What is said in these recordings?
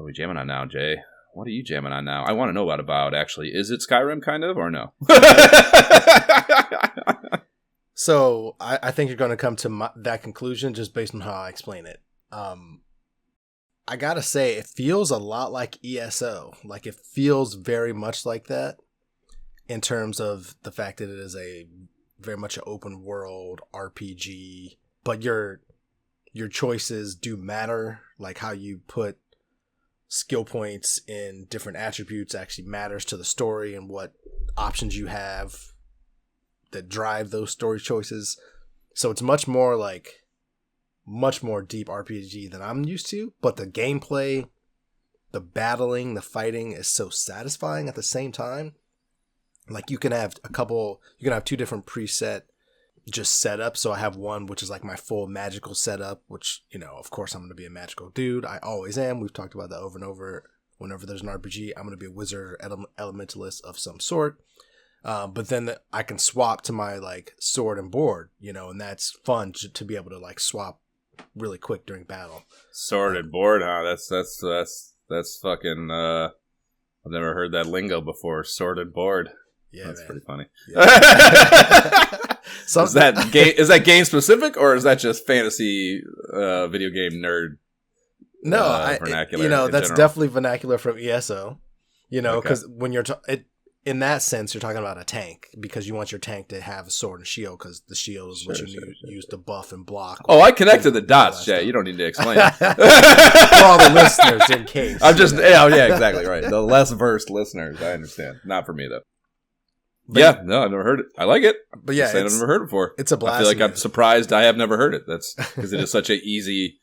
What are we jamming on now, Jay? What are you jamming on now? I want to know about Avowed, actually. Is it Skyrim, kind of, or no? So, I think you're going to come to that conclusion just based on how I explain it. I gotta say, it feels a lot like ESO. Like, it feels very much like that in terms of the fact that it is a very much an open world RPG, but your choices do matter. Like, how you put skill points in different attributes actually matters to the story and what options you have that drive those story choices. So it's much more deep RPG than I'm used to, but the gameplay, the battling, the fighting is so satisfying at the same time. Like, you can have two different preset just setups. So I have one which is like my full magical setup, which, of course I'm going to be a magical dude. I always am. We've talked about that over and over. Whenever there's an RPG, I'm going to be a wizard or elementalist of some sort. But then I can swap to my like sword and board, and that's fun to be able to like swap really quick during battle. Sword and board, huh? That's fucking. I've never heard that lingo before. Sword and board. Yeah, that's man. pretty funny. Yeah. Is that game specific, or is that just fantasy video game nerd? No, vernacular. That's general? definitely vernacular from ESO. Because Okay. when you're in that sense, you're talking about a tank, because you want your tank to have a sword and shield, because the shield is what you use to buff and block. Oh, I connected the dots, Jay. You don't need to explain it. For all the listeners, in case. I'm just, yeah, exactly right. The less versed listeners, I understand. Not for me though. I've never heard it. I like it. But yeah, I've never heard it before. It's a blast. I feel like I'm surprised I have never heard it. That's because it is such an easy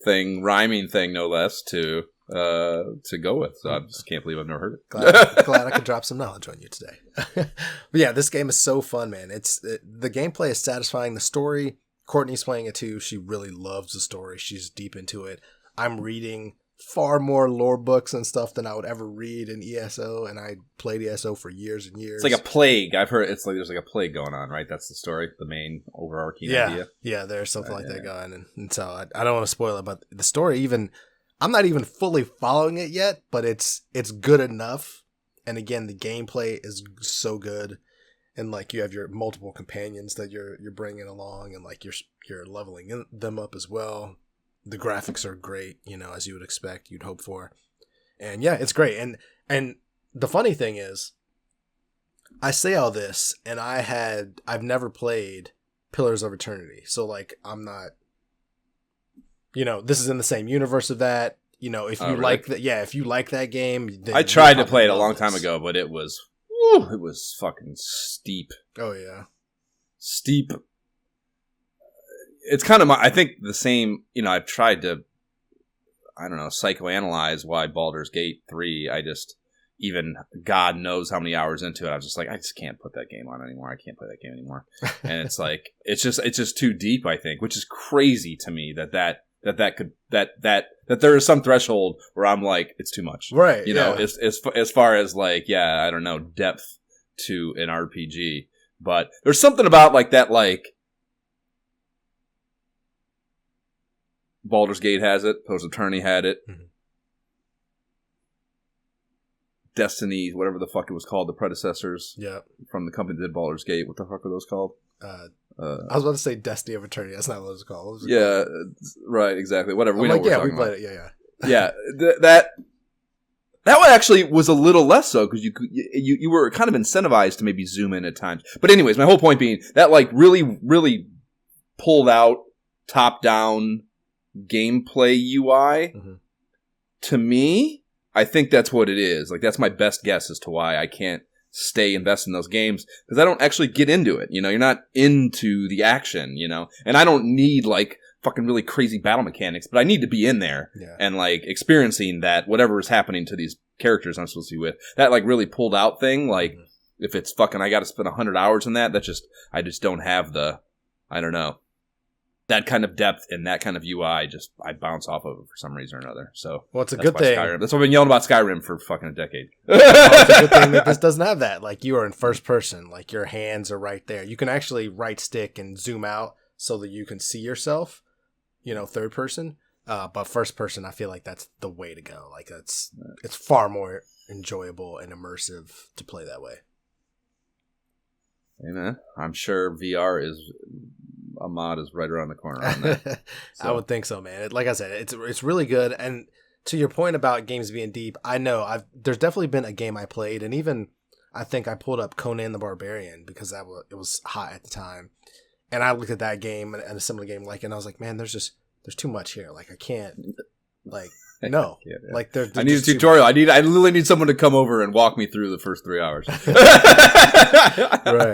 thing, rhyming thing, no less, to go with. So I just can't believe I've never heard it. Glad I could drop some knowledge on you today. But yeah, this game is so fun, man. The gameplay is satisfying. The story, Courtney's playing it too. She really loves the story. She's deep into it. I'm reading far more lore books and stuff than I would ever read in ESO, and I played ESO for years and years. It's like a plague. I've heard it's like there's like a plague going on, right? That's the story, the main overarching idea. Yeah, there's something like that going, and so I don't want to spoil it, but the story, even I'm not even fully following it yet, but it's good enough. And again, the gameplay is so good, and like you have your multiple companions that you're bringing along, and like you're leveling them up as well. The graphics are great, as you would expect, you'd hope for. And yeah, it's great. And the funny thing is, I say all this, and I've never played Pillars of Eternity. So like, I'm not, this is in the same universe of that. If you like that, if you like that game, then I tried to play it a long time ago, but it was fucking steep. Oh yeah. Steep. It's kind of I think the same, I've tried to, I don't know, psychoanalyze why Baldur's Gate 3, even God knows how many hours into it, I was just like, I just can't put that game on anymore. I can't play that game anymore. And it's like, it's just too deep, I think, which is crazy to me that there is some threshold where I'm like, it's too much. Right. As far as like, I don't know, depth to an RPG. But there's something about like that, like, Baldur's Gate has it. Pillars of Eternity had it. Mm-hmm. Destiny, whatever the fuck it was called, the predecessors from the company that did Baldur's Gate. What the fuck were those called? I was about to say Destiny of Eternity. That's not what it's called. Right, exactly. Whatever. We played it. Yeah, that one actually was a little less so because you were kind of incentivized to maybe zoom in at times. But anyways, my whole point being that like really, really pulled out top down gameplay UI. Mm-hmm. To me, I think that's what it is. Like, that's my best guess as to why I can't stay invested in those games, because I don't actually get into it. You're not into the action, and I don't need like fucking really crazy battle mechanics, but I need to be in there and like experiencing that whatever is happening to these characters I'm supposed to be with. That like really pulled out thing. Like, if it's fucking, I got to spend 100 hours in that. I just don't have the, I don't know, that kind of depth and that kind of UI. I bounce off of it for some reason or another. So, well, it's a good thing. Skyrim. That's why I've been yelling about Skyrim for fucking a decade. It's a good thing that this doesn't have that. Like, you are in first person. Like, your hands are right there. You can actually right stick and zoom out so that you can see yourself, third person. But first person, I feel like that's the way to go. Like it's far more enjoyable and immersive to play that way. Hey man, I'm sure VR is a mod is right around the corner on that. I would think so, man. Like I said, it's really good. And to your point about games being deep, I know there's definitely been a game I played, and even I think I pulled up Conan the Barbarian because it was hot at the time, and I looked at that game and a similar game and I was like, man, there's too much here. Like I can't, like no, yeah. Like there's I need a tutorial. I literally need someone to come over and walk me through the first 3 hours. Right.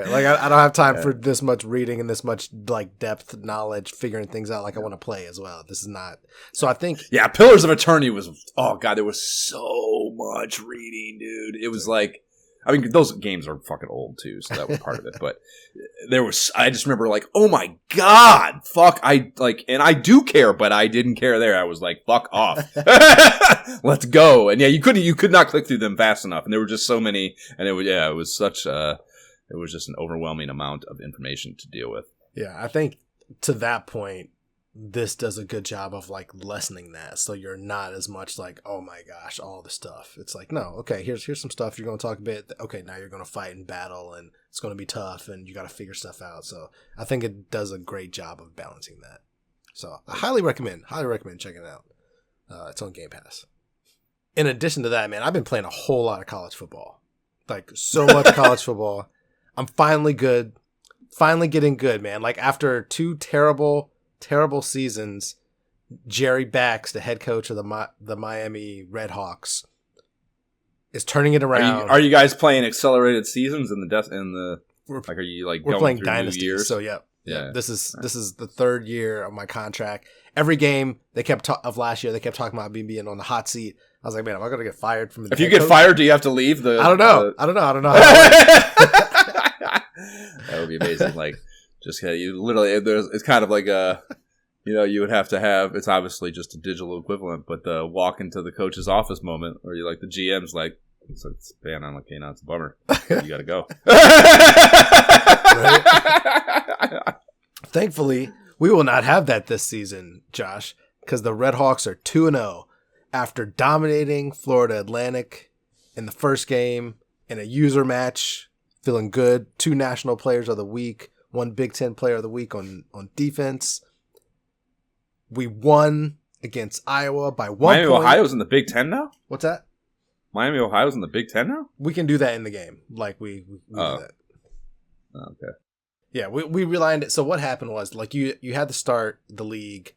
Like I don't have time for this much reading and this much like depth knowledge, figuring things out. Like I want to play as well. This is not. So I think. Yeah, Pillars of Eternity was. Oh god, there was so much reading, dude. It was like. I mean, those games are fucking old too, so that was part of it. But I just remember like, oh my god, fuck, and I do care, but I didn't care there. I was like, fuck off, let's go. And yeah, you could not click through them fast enough, and there were just so many, and it was it was just an overwhelming amount of information to deal with. Yeah, I think to that point, this does a good job of like lessening that, so you're not as much like, oh my gosh, all the stuff. It's like, no, okay, here's some stuff you're going to talk a bit. Okay, now you're going to fight in battle, and it's going to be tough, and you got to figure stuff out. So I think it does a great job of balancing that. So I highly recommend checking it out. It's on Game Pass. In addition to that, man, I've been playing a whole lot of college football, like so much college football. I'm finally getting good, man. Like after 2 terrible seasons, Jerry Bax, the head coach of the Miami Redhawks, is turning it around. Are you guys playing accelerated seasons in the? Are you like we're going playing through Dynasty? New years? So yeah. This is the 3rd year of my contract. Every game of last year, they kept talking about me being on the hot seat. I was like, man, am I going to get fired from the? If you get fired, do you have to leave? I don't know. I don't know. That would be amazing. Like. Just you literally, it's kind of like you would have to have. It's obviously just a digital equivalent, but the walk into the coach's office moment, where you like the GM's like, so it's banned. I'm like, okay, now it's a bummer. You got to go. Right? Thankfully, we will not have that this season, Josh, because the Redhawks are 2-0 after dominating Florida Atlantic in the first game in a user match, feeling good. 2 National Players of the Week. 1 Big Ten Player of the Week on defense. We won against Iowa by 1 Miami, point. Ohio's in the Big Ten now? What's that? Miami, Ohio's in the Big Ten now? We can do that in the game. Like, we do that. Oh, okay. Yeah, we relied it. So what happened was, like, you had to start the league,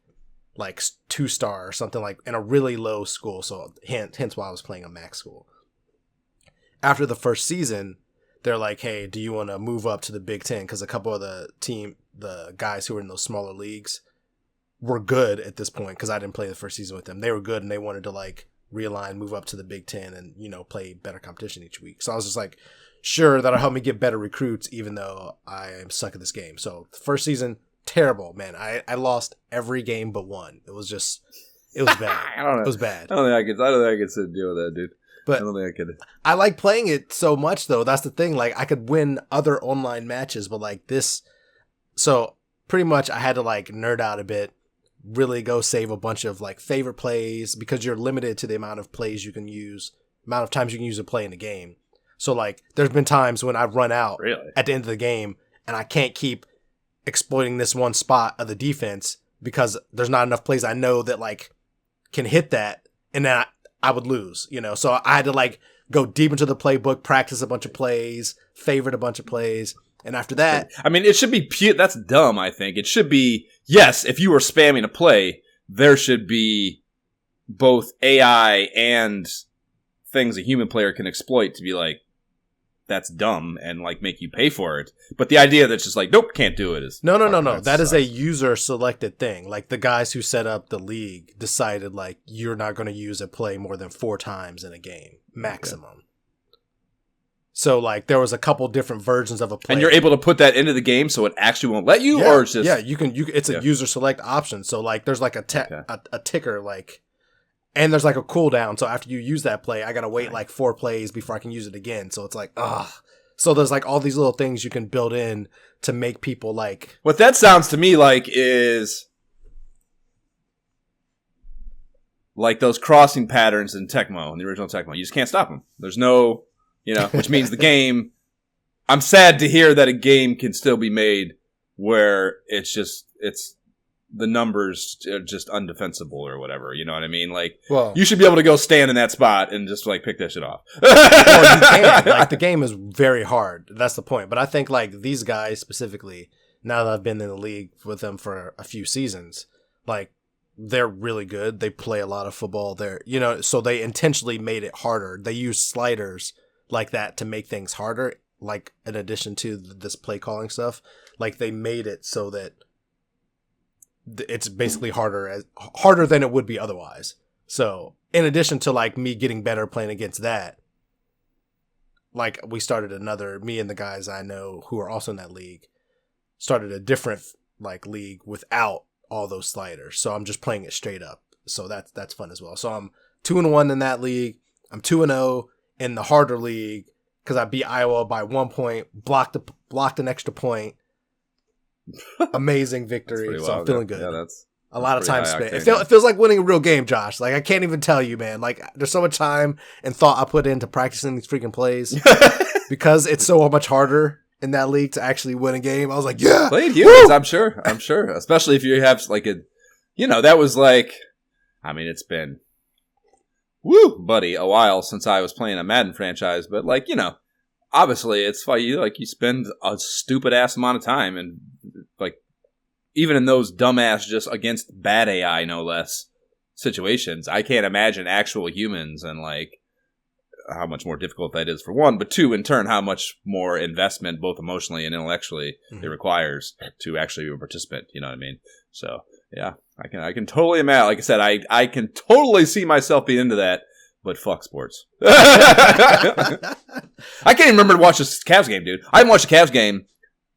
like, 2-star or something, like, in a really low school. So hence why I was playing a max school. After the first season, they're like, hey, do you want to move up to the Big Ten? Because a couple of the guys who were in those smaller leagues were good at this point, because I didn't play the first season with them. They were good, and they wanted to like realign, move up to the Big Ten, and play better competition each week. So I was just like, sure, that'll help me get better recruits, even though I am stuck at this game. So the first season, terrible, man. I lost every game but one. It was bad. I don't know. It was bad. I don't think I could sit and deal with that, dude. But I don't think I could. I like playing it so much, though. That's the thing. Like, I could win other online matches, but like this. So pretty much I had to like nerd out a bit, really go save a bunch of like favorite plays, because you're limited to the amount of plays you can use, amount of times you can use a play in a game. So like there's been times when I've run out at the end of the game and I can't keep exploiting this one spot of the defense because there's not enough plays I know that like can hit that, and then I would lose, So I had to like go deep into the playbook, practice a bunch of plays, favorite a bunch of plays. And after that, I mean, it should be that's dumb. I think it should be, yes, if you were spamming a play, there should be both AI and things a human player can exploit to be like, that's dumb, and like make you pay for it. But the idea that's just like, nope, can't do it is no. That is a user selected thing. Like the guys who set up the league decided like you're not going to use a play more than 4 times in a game maximum. Okay. So like there was a couple different versions of a play, and you're able to put that into the game, so it actually won't let you, or it's just you can. It's a user select option. So like there's like a ticker like. And there's like a cooldown, so after you use that play, I gotta wait like 4 plays before I can use it again. So it's like, ugh. So there's like all these little things you can build in to make people like. What that sounds to me like is like those crossing patterns in Tecmo, in the original Tecmo. You just can't stop them. There's no, which means the game. I'm sad to hear that a game can still be made where it's the numbers are just undefensible or whatever. You know what I mean? Like, you should be able to go stand in that spot and just like pick that shit off. Well, you can. Like, the game is very hard. That's the point. But I think like these guys specifically, now that I've been in the league with them for a few seasons, like they're really good. They play a lot of football. So they intentionally made it harder. They use sliders like that to make things harder. Like in addition to this play calling stuff, like they made it so that it's basically harder than it would be otherwise. So in addition to like me getting better playing against that, like we started me and the guys I know who are also in that league started a different like league without all those sliders. So I'm just playing it straight up. So that's fun as well. So I'm 2-1 in that league. I'm 2-0 in the harder league because I beat Iowa by 1 point, blocked an extra point. Amazing victory. So I'm feeling good. Yeah, that's a lot of time spent. It feels like winning a real game, Josh. Like I can't even tell you, man. Like there's so much time and thought I put into practicing these freaking plays because it's so much harder in that league to actually win a game. I was like, yeah, played humans. I'm sure. Especially if you have like that was like, I mean, it's been, buddy, a while since I was playing a Madden franchise, but like, obviously it's fun. You spend a stupid ass amount of time and like even in those dumbass just against bad AI no less situations, I can't imagine actual humans and like how much more difficult that is for one, but two in turn how much more investment both emotionally and intellectually it requires to actually be a participant. You know what I mean? So yeah, I can totally imagine. Like I said, I can totally see myself being into that. But fuck sports. I can't even remember to watch this Cavs game, dude. I haven't watched the Cavs game.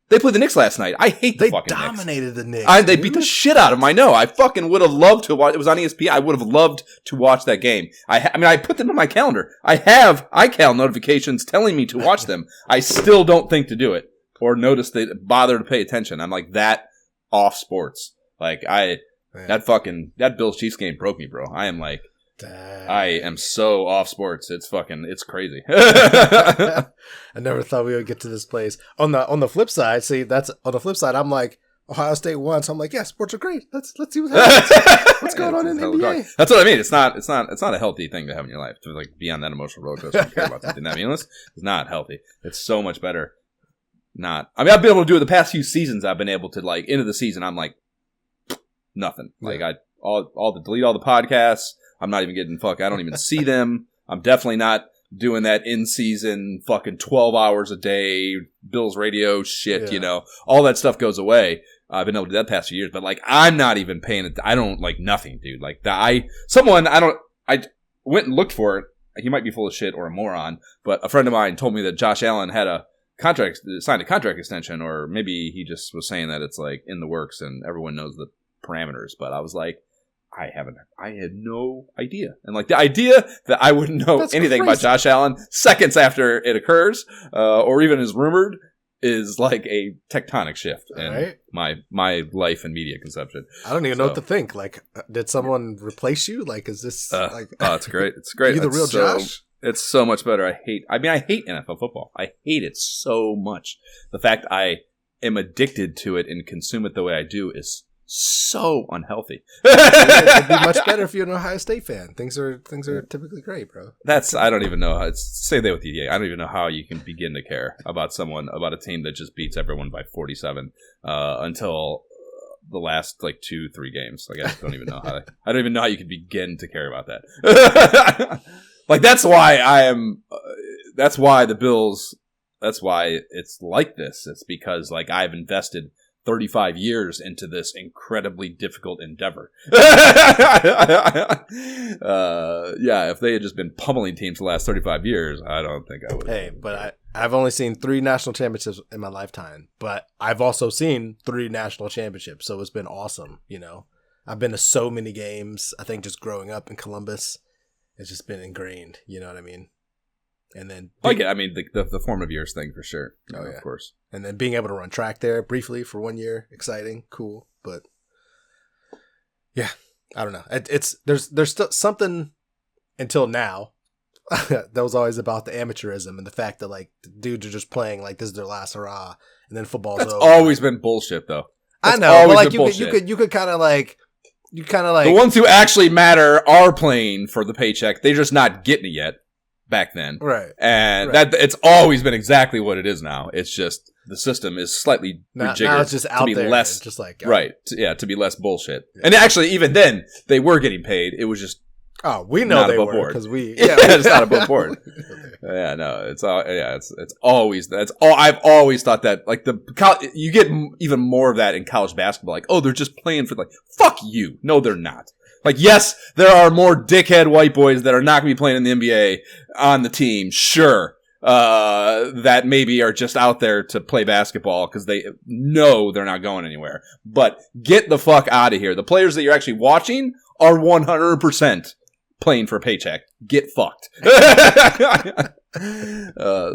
They played the Knicks last night. I hate the fucking Knicks. They dominated the Knicks. They beat the shit out of them. I know. I fucking would have loved to watch. It was on ESPN. I would have loved to watch that game. I put them on my calendar. I have iCal notifications telling me to watch them. I still don't think to do it or notice they bother to pay attention. I'm like that off sports. Like that Bills Chiefs game broke me, bro. I am like. I am so off sports. It's crazy. I never thought we would get to this place. On the flip side, I'm like, Ohio State won, so I'm like, yeah, sports are great. Let's see what happens. What's going on in the NBA? That's what I mean. It's not a healthy thing to have in your life to like be on that emotional roller coaster and care about something that meaningless. It's not healthy. It's so much better. I've been able to do it the past few seasons. I've been able to like into the season. I'm like nothing. Like delete all the podcasts. I'm not even getting I don't even see them. I'm definitely not doing that in-season fucking 12 hours a day, Bills radio shit, all that stuff goes away. I've been able to do that the past few years, but like, I'm not even paying it. I don't like nothing, dude. Like I went and looked for it. He might be full of shit or a moron, but a friend of mine told me that Josh Allen had signed a contract extension, or maybe he just was saying that it's like in the works and everyone knows the parameters. But I was like, I had no idea. And like the idea that I wouldn't know anything about Josh Allen seconds after it occurs, or even is rumored, is like a tectonic shift in my life and media consumption. I don't even know what to think. Like, did someone replace you? Like, is this like? Oh, it's great. It's great. You the real Josh? It's so much better. I hate NFL football. I hate it so much. The fact I am addicted to it and consume it the way I do is so unhealthy. It'd be much better if you're an Ohio State fan. Things are typically great, bro. I don't even know how it's say that with EDA. I don't even know how you can begin to care about a team that just beats everyone by 47 until the last like 2-3 games. Like I don't even know I don't even know how you could begin to care about that. Like that's why that's why the Bills. That's why it's like this. It's because like I've invested 35 years into this incredibly difficult endeavor. If they had just been pummeling teams the last 35 years, I don't think I would. Hey, but I've only seen 3 national championships in my lifetime, but I've also seen 3 national championships, so it's been awesome, I've been to so many games. I think just growing up in Columbus, it's just been ingrained, you know what I mean? And then the formative years thing for sure. Oh yeah, of course. And then being able to run track there briefly for 1 year, exciting, cool. But yeah, I don't know. There's still something until now that was always about the amateurism and the fact that like the dudes are just playing like this is their last hurrah, and then football's That's over. always been bullshit, though. I know, but like you could kind of like the ones who actually matter are playing for the paycheck. They're just not getting it yet back then, right? And that it's always been exactly what it is now. It's just the system is slightly rejiggered now it's just out to be there, less, just like right? To be less bullshit. Yeah. And actually, even then, they were getting paid. It was just we know they were because it's not above board. Yeah, no, it's always that's all. I've always thought that like you get even more of that in college basketball. Like, oh, they're just playing for like fuck you. No, they're not. Like, yes, there are more dickhead white boys that are not going to be playing in the NBA on the team. Sure. That maybe are just out there to play basketball because they know they're not going anywhere. But get the fuck out of here. The players that you're actually watching are 100% playing for a paycheck. Get fucked.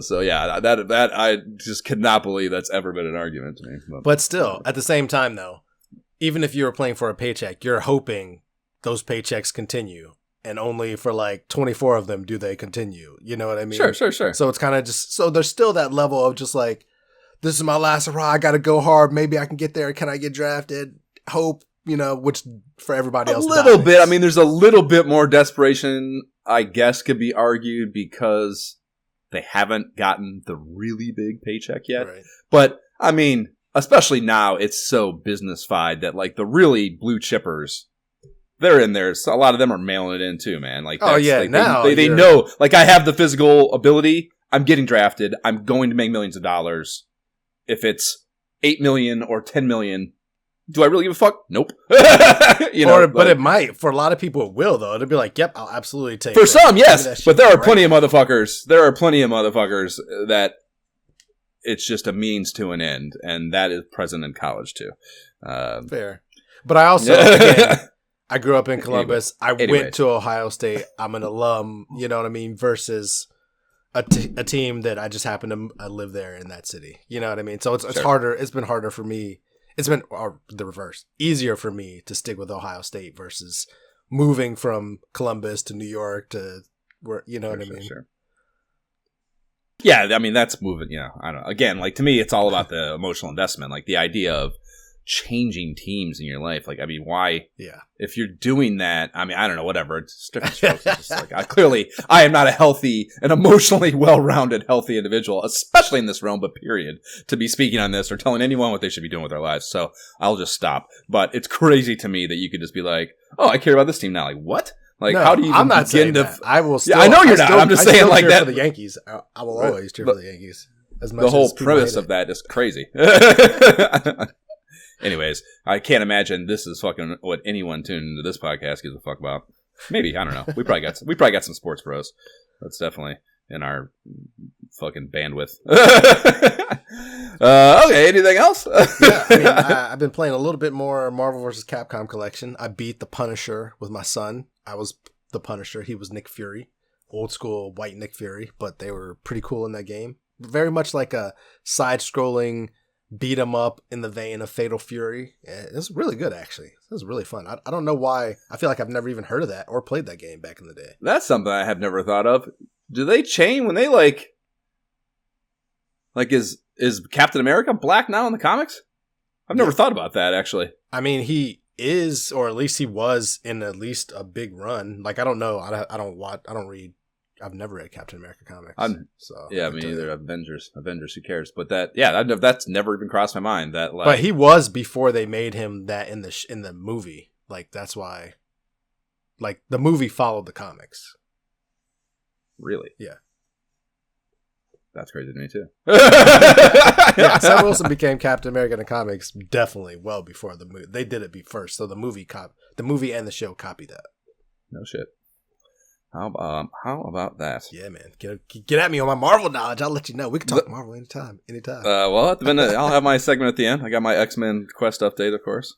So yeah, that I just could not believe that's ever been an argument to me. But still, at the same time though, even if you were playing for a paycheck, you're hoping those paychecks continue. And only for like 24 of them do they continue. You know what I mean? Sure. So it's kind of just, so there's still that level of just like, this is my last hurrah. I got to go hard. Maybe I can get there. Can I get drafted? Hope, which for everybody else. A little bit. I mean, there's a little bit more desperation, I guess, could be argued because they haven't gotten the really big paycheck yet. Right. But I mean, especially now, it's so business-fied that like the really blue chippers, they're in there. So a lot of them are mailing it in too, man. Like, like, now they know. Like, I have the physical ability. I'm getting drafted. I'm going to make millions of dollars. If it's 8 million or 10 million, do I really give a fuck? Nope. But it might. For a lot of people, it will though. It'll be like, yep, I'll absolutely take. For some, yes, but there are plenty of motherfuckers. There are plenty of motherfuckers that it's just a means to an end, and that is present in college too. Fair, but I also. Again, I grew up in Columbus. I went to Ohio State. I'm an alum, you know what I mean, versus a team that I just happen to live there in that city. You know what I mean? So it's harder. It's been harder for me. It's been the reverse. Easier for me to stick with Ohio State versus moving from Columbus to New York to where, you know what I mean? Sure. Yeah, I mean, that's moving, I don't know. Again, like, to me, it's all about the emotional investment. Like, the idea of changing teams in your life. Like, I mean, why? Yeah. If you're doing that, I mean, I don't know, whatever. It's different strokes. It's just like, I am not a healthy and emotionally well-rounded, healthy individual, especially in this realm, but period, to be speaking on this or telling anyone what they should be doing with their lives. So I'll just stop. But it's crazy to me that you could just be like, oh, I care about this team now. Like, what? Like, no, how do you even I'm not begin saying to... that. I will still... Yeah, I know you're not. I'm just saying like that. For the Yankees. I will always cheer for the Yankees. As much the whole as premise of that is crazy. Anyways, I can't imagine this is fucking what anyone tuned into this podcast gives a fuck about. Maybe, I don't know. We probably got some sports bros. That's definitely in our fucking bandwidth. Okay, anything else? Yeah, I mean, I've been playing a little bit more Marvel vs. Capcom collection. I beat the Punisher with my son. I was the Punisher. He was Nick Fury. Old school white Nick Fury, but they were pretty cool in that game. Very much like a side-scrolling beat 'em up in the vein of Fatal Fury. It was really good, actually. It was really fun. I don't know why. I feel like I've never even heard of that or played that game back in the day. That's something I have never thought of. Do they chain when they like is Captain America black now in the comics? I've never thought about that, actually. I mean, he is, or at least he was in at least a big run. Like, I don't know. I don't read. I've never read Captain America comics. Yeah, me neither. Avengers, who cares? But that's never even crossed my mind. That, like, but he was before they made him that in the movie. Like, that's why. Like, the movie followed the comics. Really? Yeah. That's crazy to me too. Yeah, Sam Wilson became Captain America in the comics definitely well before the movie. They did it first, so the movie and the show copied that. No shit. How about that? Yeah, man. Get at me on my Marvel knowledge. I'll let you know. We can talk Marvel anytime. Well, I'll have my segment at the end. I got my X-Men quest update, of course.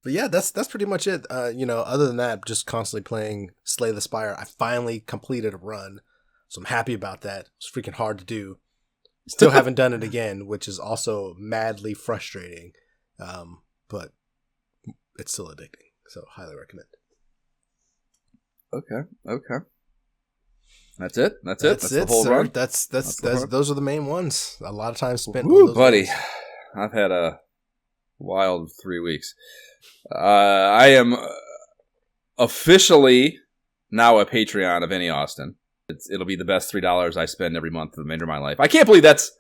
But yeah, that's pretty much it. Other than that, just constantly playing Slay the Spire. I finally completed a run, so I'm happy about that. It's freaking hard to do. Still haven't done it again, which is also madly frustrating. But it's still addicting. So highly recommend. Okay. That's it. That's the whole sir. run. That's those are the main ones. A lot of time spent Woo, on those buddy. ones. I've had a wild 3 weeks. I am officially now a Patreon of Any Austin. It'll be the best $3 I spend every month for the remainder of my life. I can't believe that's.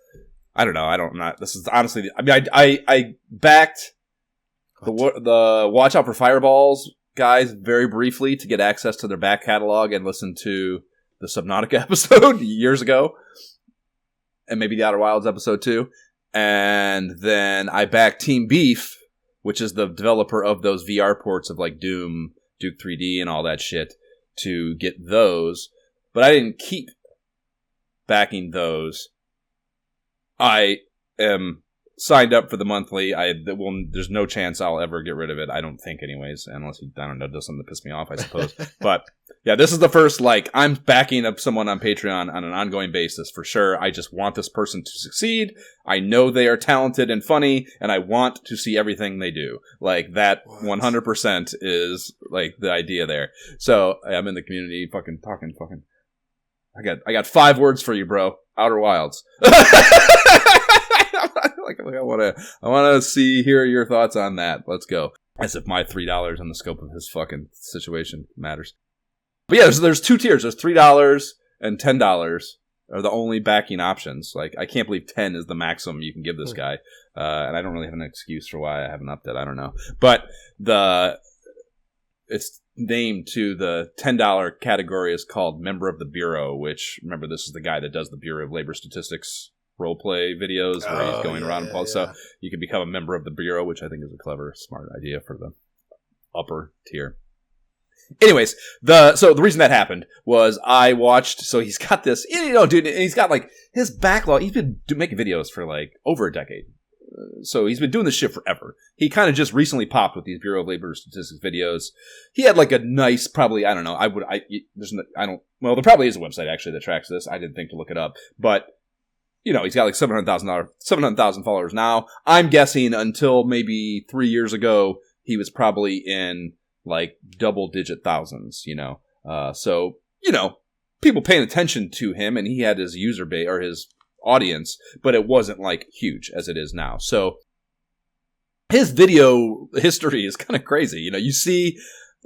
I don't know. This is honestly. I mean, I backed the Watch Out for Fireballs guys very briefly to get access to their back catalog and listen to the Subnautica episode years ago, and maybe the Outer Wilds episode too. And then I backed Team Beef, which is the developer of those VR ports of like Doom, Duke 3D, and all that shit, to get those. But I didn't keep backing those. I am signed up for the monthly. There's no chance I'll ever get rid of it. I don't think, anyways, unless he, I don't know, does something to piss me off, I suppose. But yeah, this is the first, like, I'm backing up someone on Patreon on an ongoing basis for sure. I just want this person to succeed. I know they are talented and funny, and I want to see everything they do. Like, that 100% is like the idea there. So I'm in the community, fucking talking. I got 5 words for you, bro. Outer Wilds. I want to hear your thoughts on that. Let's go. As if my $3 on the scope of his fucking situation matters. But yeah, there's 2 tiers. There's $3 and $10 are the only backing options. Like, I can't believe 10 is the maximum you can give this guy. And I don't really have an excuse for why I haven't upped it. I don't know. But it's named to the $10 category is called Member of the Bureau, which, remember, this is the guy that does the Bureau of Labor Statistics roleplay videos where he's going around and Paul. So you can become a member of the Bureau, which I think is a clever, smart idea for the upper tier. Anyways, the reason that happened was I watched, so he's got this, dude, he's got like his backlog. He's been making videos for like over a decade. So he's been doing this shit forever. He kind of just recently popped with these Bureau of Labor Statistics videos. He had like a nice, probably, I don't know. There probably is a website actually that tracks this. I didn't think to look it up, but he's got like 700,000 followers now. I'm guessing until maybe 3 years ago, he was probably in like double-digit thousands, So, people paying attention to him, and he had his user base or his audience, but it wasn't like huge as it is now. So his video history is kind of crazy. You see,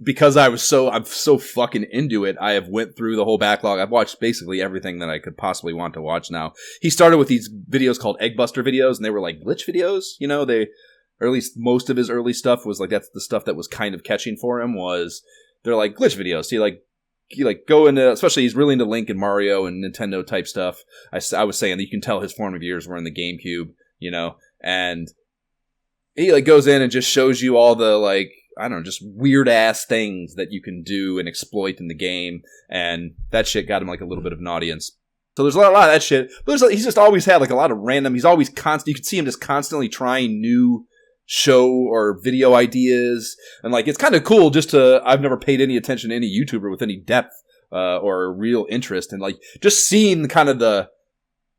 because I'm so fucking into it, I have went through the whole backlog. I've watched basically everything that I could possibly want to watch now. He started with these videos called Egg Buster videos, and they were like glitch videos, or at least most of his early stuff was like, that's the stuff that was kind of catching for him, was they're like glitch videos. So he go into, especially he's really into Link and Mario and Nintendo type stuff. I was saying that you can tell his formative years were in the GameCube, and he like goes in and just shows you all the like, I don't know, just weird ass things that you can do and exploit in the game, and that shit got him like a little bit of an audience. So there's a lot of that shit, but he's just always had like a lot of random. He's always you can see him just constantly trying new show or video ideas, and like it's kind of cool just to. I've never paid any attention to any YouTuber with any depth or real interest, and like just seeing kind of the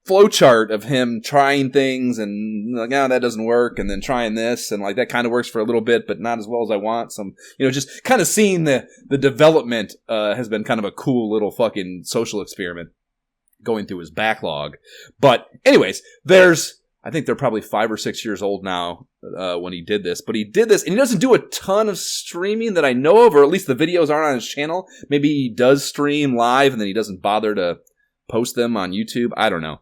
flowchart of him trying things and like, that doesn't work, and then trying this, and like that kind of works for a little bit, but not as well as I want. Some, just kind of seeing the development has been kind of a cool little fucking social experiment going through his backlog. But anyways, I think they're probably 5 or 6 years old now when he did this. But he did this, and he doesn't do a ton of streaming that I know of, or at least the videos aren't on his channel. Maybe he does stream live, and then he doesn't bother to post them on YouTube. I don't know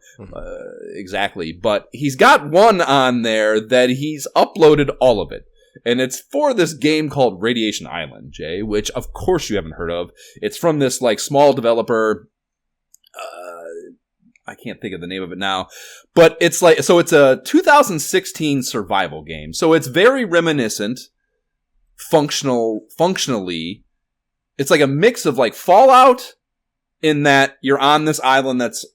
exactly. But he's got one on there that he's uploaded all of it. And it's for this game called Radiation Island, Jay, which of course you haven't heard of. It's from this like small developer. I can't think of the name of it now, but it's like, so it's a 2016 survival game. So it's very reminiscent functionally. It's like a mix of like Fallout, in that you're on this island that's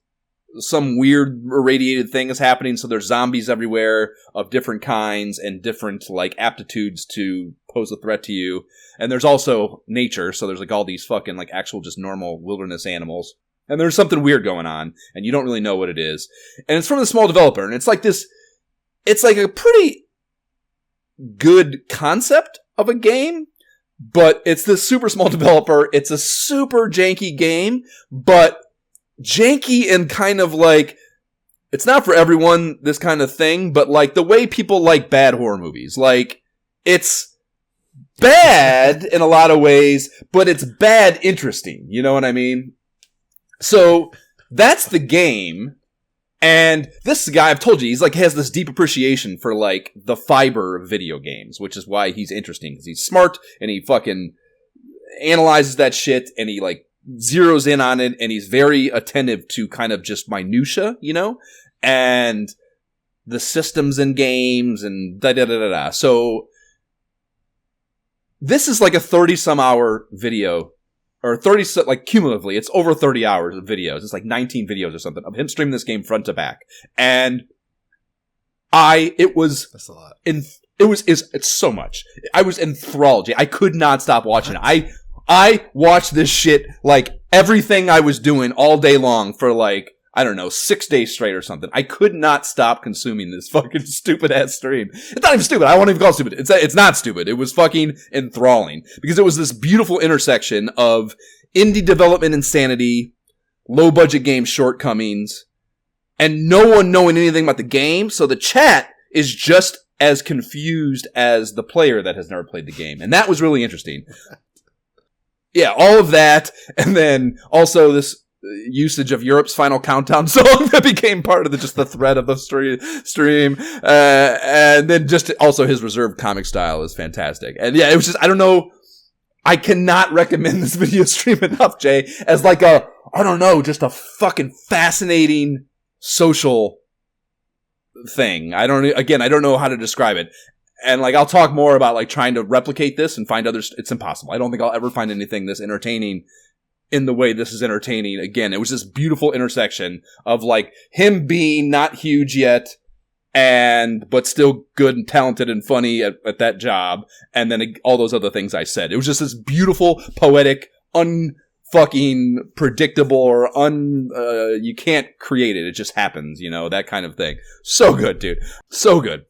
some weird irradiated thing is happening. So there's zombies everywhere of different kinds and different like aptitudes to pose a threat to you. And there's also nature. So there's like all these fucking like actual just normal wilderness animals. And there's something weird going on, and you don't really know what it is. And it's from a small developer, and it's like a pretty good concept of a game, but it's this super small developer. It's a super janky game, but janky and kind of like, it's not for everyone, this kind of thing, but like the way people like bad horror movies. Like, it's bad in a lot of ways, but it's bad interesting. You know what I mean? So that's the game. And this guy, I've told you, he's like has this deep appreciation for like the fiber of video games, which is why he's interesting, because he's smart and he fucking analyzes that shit and he like zeroes in on it, and he's very attentive to kind of just minutia, you know, and the systems in games and da-da-da-da-da. So this is like a 30-some hour video, or 30, like cumulatively, it's over 30 hours of videos. It's like 19 videos or something of him streaming this game front to back. And that's a lot. It's so much. I was enthralled. I could not stop watching it. I watched this shit, like everything I was doing all day long for like, I don't know, 6 days straight or something. I could not stop consuming this fucking stupid ass stream. It's not even stupid. I won't even call it stupid. It's not stupid. It was fucking enthralling because it was this beautiful intersection of indie development insanity, low budget game shortcomings, and no one knowing anything about the game. So the chat is just as confused as the player that has never played the game. And that was really interesting. Yeah, all of that. And then also this usage of Europe's Final Countdown song that became part of the thread of the stream. And then just also his reserved comic style is fantastic. And yeah, it was just, I don't know. I cannot recommend this video stream enough, Jay, as like just a fucking fascinating social thing. I don't know how to describe it. And like, I'll talk more about like trying to replicate this and find others. It's impossible. I don't think I'll ever find anything this entertaining in the way this is entertaining. Again, it was this beautiful intersection of like him being not huge yet but still good and talented and funny at that job. And then all those other things I said. It was just this beautiful, poetic, unfucking predictable or you can't create it. It just happens, you know, that kind of thing. So good, dude. So good.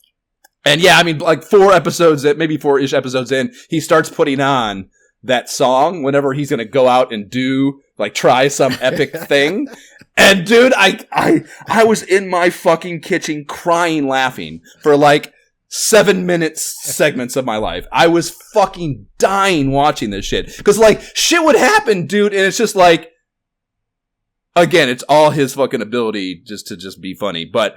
And yeah, I mean, like 4-ish episodes in, he starts putting on that song whenever he's gonna go out and try some epic thing. And dude, I was in my fucking kitchen crying laughing for like 7-minute segments of my life. I was fucking dying watching this shit. Cause like shit would happen, dude, and it's just like, again, it's all his fucking ability to be funny. But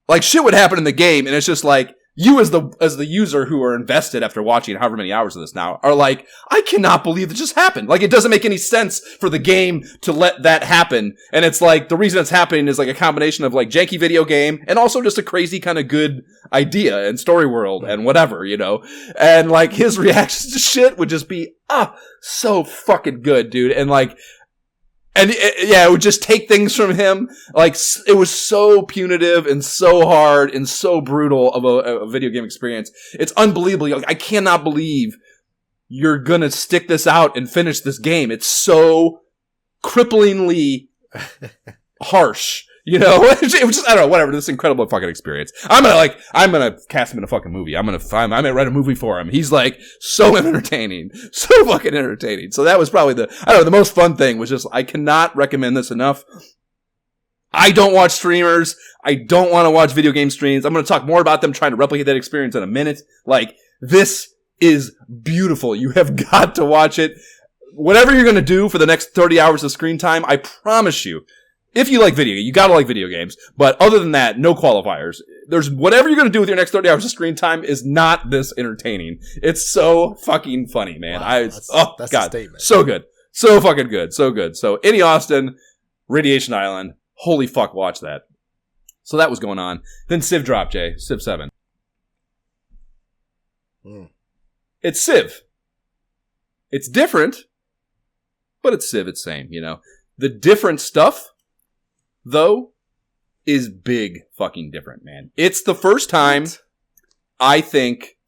like shit would happen in the game, and it's just like, you as the user who are invested after watching however many hours of this now are like, I cannot believe it just happened. Like, it doesn't make any sense for the game to let that happen. And it's like, the reason it's happening is like a combination of like janky video game and also just a crazy kind of good idea and story world and whatever, you know? And like his reactions to shit would just be, so fucking good, dude. And like, it would just take things from him. Like, it was so punitive and so hard and so brutal of a video game experience. It's unbelievable. Like, I cannot believe you're gonna stick this out and finish this game. It's so cripplingly harsh. You know, it was just, I don't know, whatever, this incredible fucking experience. I'm gonna cast him in a fucking movie. I'm gonna write a movie for him. He's like so entertaining. So fucking entertaining. So that was probably the most fun thing was just, I cannot recommend this enough. I don't watch streamers. I don't want to watch video game streams. I'm gonna talk more about them trying to replicate that experience in a minute. Like, this is beautiful. You have got to watch it. Whatever you're gonna do for the next 30 hours of screen time, I promise you, if you like you gotta like video games. But other than that, no qualifiers. There's whatever you're gonna do with your next 30 hours of screen time is not this entertaining. It's so fucking funny, man. Wow, that's God, a statement. So good. So fucking good. So good. So, Eddie Austin, Radiation Island. Holy fuck, watch that. So that was going on. Then Civ dropped, Jay. Civ 7. It's Civ. It's different, but it's Civ. It's same, you know. The different stuff, though, is big fucking different, man. It's the first time I think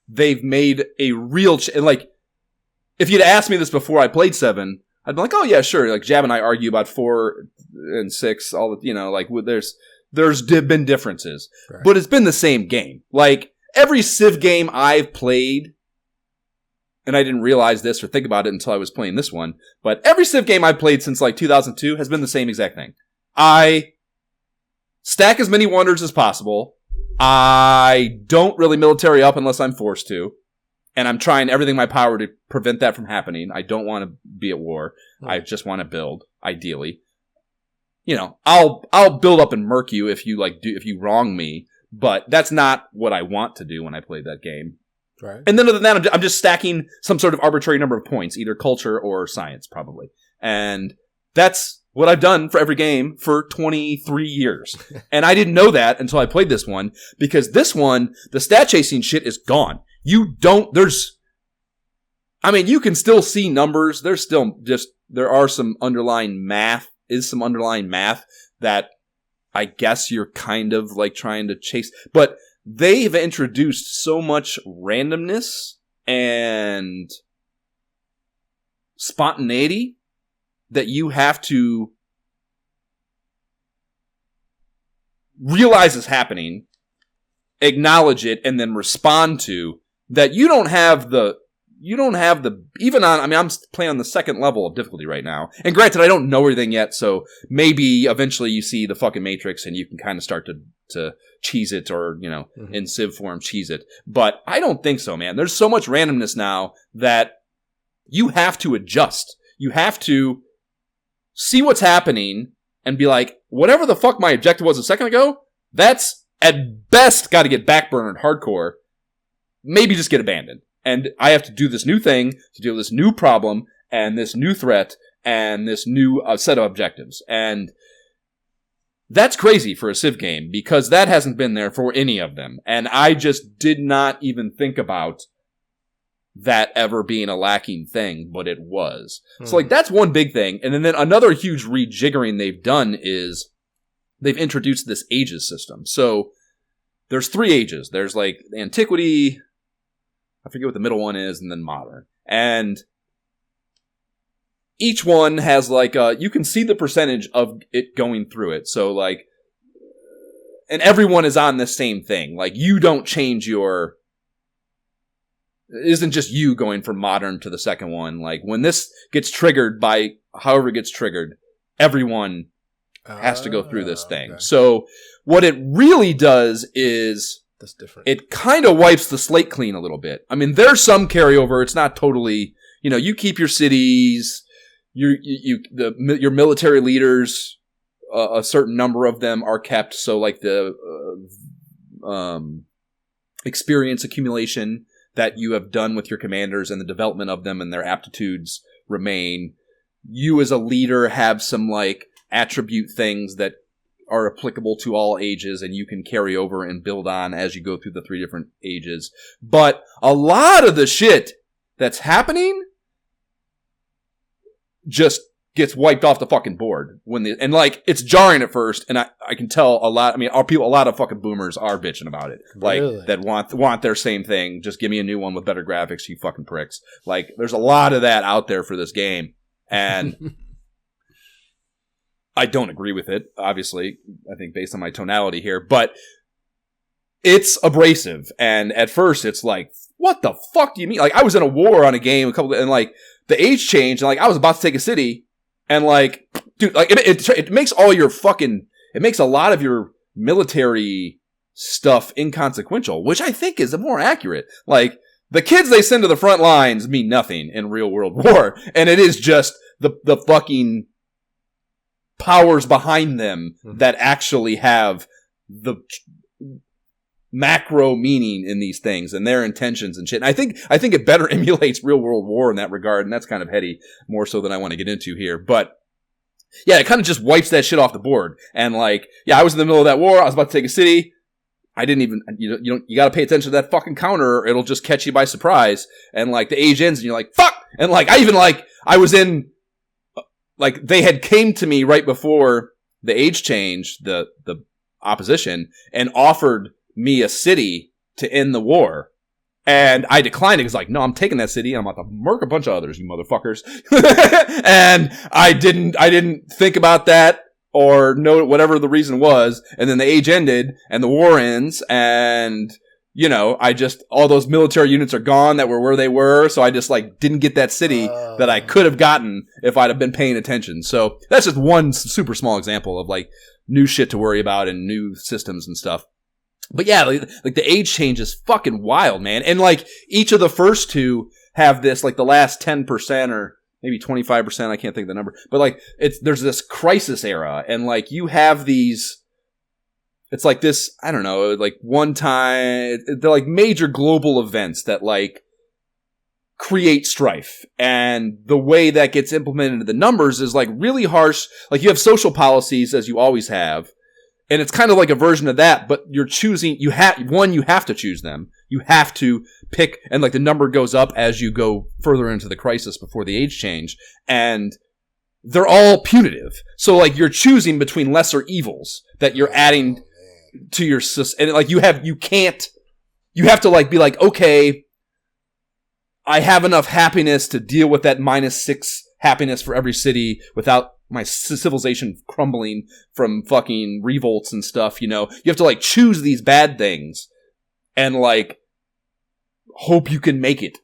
they've made a real like, if you'd asked me this before I played 7, I'd be like, oh yeah, sure. Like, Jab and I argue about 4 and 6, all the, you know, like, there's been differences, right. But it's been the same game. Like, every Civ game I've played and I didn't realize this or think about it until I was playing this one, but every Civ game I've played since like 2002 has been the same exact thing. I stack as many wonders as possible. I don't really military up unless I'm forced to. And I'm trying everything in my power to prevent that from happening. I don't want to be at war. I just want to build, ideally. You know, I'll build up and murk you if you wrong me, but that's not what I want to do when I play that game. Right. And then other than that, I'm just stacking some sort of arbitrary number of points, either culture or science, probably. And that's what I've done for every game for 23 years. And I didn't know that until I played this one, because this one, the stat chasing shit is gone. You can still see numbers. There are some underlying math that I guess you're kind of like trying to chase. But they've introduced so much randomness and spontaneity that you have to realize is happening, acknowledge it, and then respond to. That you don't have the even on, I mean, I'm playing on the second level of difficulty right now. And granted, I don't know everything yet, so maybe eventually you see the fucking Matrix and you can kind of start to cheese it, or, you know, in Civ form, cheese it. But I don't think so, man. There's so much randomness now that you have to adjust. You have to see what's happening and be like, whatever the fuck my objective was a second ago, that's at best got to get backburnered hardcore. Maybe just get abandoned. And I have to do this new thing to deal with this new problem and this new threat and this new set of objectives. And that's crazy for a Civ game, because that hasn't been there for any of them. And I just did not even think about that ever being a lacking thing, but it was. So like that's one big thing. And then another huge rejiggering they've done is they've introduced this ages system. So there's 3 ages. There's like antiquity, I forget what the middle one is, and then modern. And each one has like you can see the percentage of it going through it. So like, and everyone is on the same thing. Like you don't change it isn't just you going from modern to the second one. Like when this gets triggered by however it gets triggered, everyone has to go through this thing. Okay. So what it really does is that's different. It kind of wipes the slate clean a little bit. I mean, there's some carryover. It's not totally, you know, you keep your cities, your military leaders, a certain number of them are kept. So like the experience accumulation that you have done with your commanders and the development of them and their aptitudes remain. You as a leader have some like attribute things that are applicable to all ages, and you can carry over and build on as you go through the 3 different ages. But a lot of the shit that's happening just gets wiped off the fucking board and like it's jarring at first, and I can tell a lot. I mean, a lot of fucking boomers are bitching about it, like really? That want their same thing. Just give me a new one with better graphics, you fucking pricks. Like, there's a lot of that out there for this game, and I don't agree with it, obviously, I think based on my tonality here, but it's abrasive. And at first it's like, what the fuck do you mean? Like, I was in a war on a game and like the age changed, and like I was about to take a city, and like, dude, like it makes all your fucking, it makes a lot of your military stuff inconsequential, which I think is more accurate. Like, the kids they send to the front lines mean nothing in real world war, and it is just the fucking powers behind them that actually have the macro meaning in these things and their intentions and shit. And I think it better emulates real world war in that regard, and that's kind of heady, more so than I want to get into here. But yeah, it kind of just wipes that shit off the board. And like, yeah, I was in the middle of that war. I was about to take a city. I didn't even, you got to pay attention to that fucking counter, or it'll just catch you by surprise. And like the age ends and you're like, fuck. And like, I was in, like, they had came to me right before the age change, the opposition, and offered me a city to end the war. And I declined it because, like, no, I'm taking that city and I'm about to murk a bunch of others, you motherfuckers. And I didn't think about that or know whatever the reason was. And then the age ended and the war ends, and all those military units are gone that were where they were. So I just like didn't get that city that I could have gotten if I'd have been paying attention. So that's just one super small example of like new shit to worry about and new systems and stuff. But yeah, like the age change is fucking wild, man. And like each of the first two have this, like the last 10% or maybe 25%, I can't think of the number, but like there's this crisis era, and like you have these, it's like this, I don't know, like one time, they're like major global events that like create strife, and the way that gets implemented into the numbers is like really harsh. Like you have social policies, as you always have, and it's kind of like a version of that, but you're choosing, you have to choose them. You have to pick, and like the number goes up as you go further into the crisis before the age change, and they're all punitive. So like you're choosing between lesser evils that you're adding to your system, and like you have to like be like, okay, I have enough happiness to deal with that -6 happiness for every city without my civilization crumbling from fucking revolts and stuff, You have to like choose these bad things and like hope you can make it,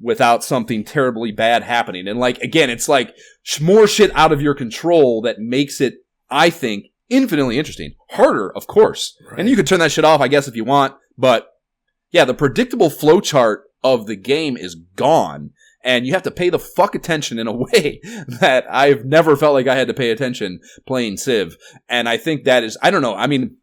without something terribly bad happening. And like, again, it's like more shit out of your control that makes it, I think, infinitely interesting. Harder, of course. Right. And you can turn that shit off, I guess, if you want. But yeah, the predictable flowchart of the game is gone. And you have to pay the fuck attention in a way that I've never felt like I had to pay attention playing Civ. And I think that is, I don't know. I mean,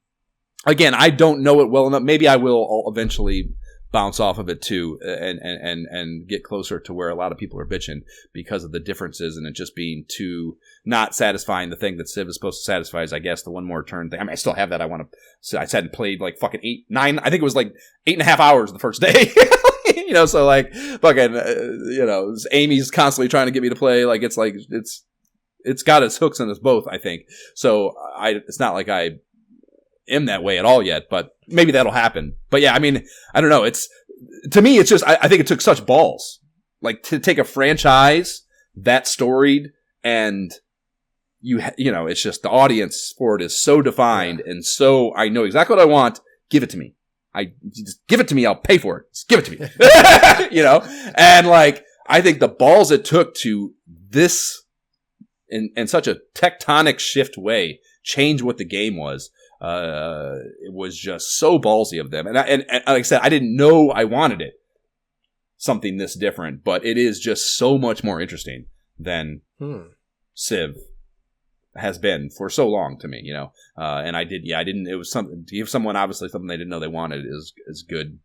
again, I don't know it well enough. Maybe I will eventually bounce off of it too and get closer to where a lot of people are bitching because of the differences and it just being too not satisfying. The thing that Civ is supposed to satisfy is, I guess, the one more turn thing. I mean, I still have that. I sat and played like fucking 9, I think it was like 8.5 hours the first day. So like fucking, Amy's constantly trying to get me to play. Like it's got its hooks in us both, I think. So it's not like I am that way at all yet, but maybe that'll happen. But yeah, I mean, I don't know. To me, it's just, I think it took such balls, like to take a franchise that storied and it's just the audience for it is so defined. Yeah. And so I know exactly what I want. Give it to me. Just give it to me. I'll pay for it. Just give it to me. And like, I think the balls it took to this in such a tectonic shift way change what the game was. It was just so ballsy of them. And like I said, I didn't know I wanted it. Something this different, but it is just so much more interesting than Civ has been for so long to me, and I didn't, it was something to give someone obviously something they didn't know they wanted is good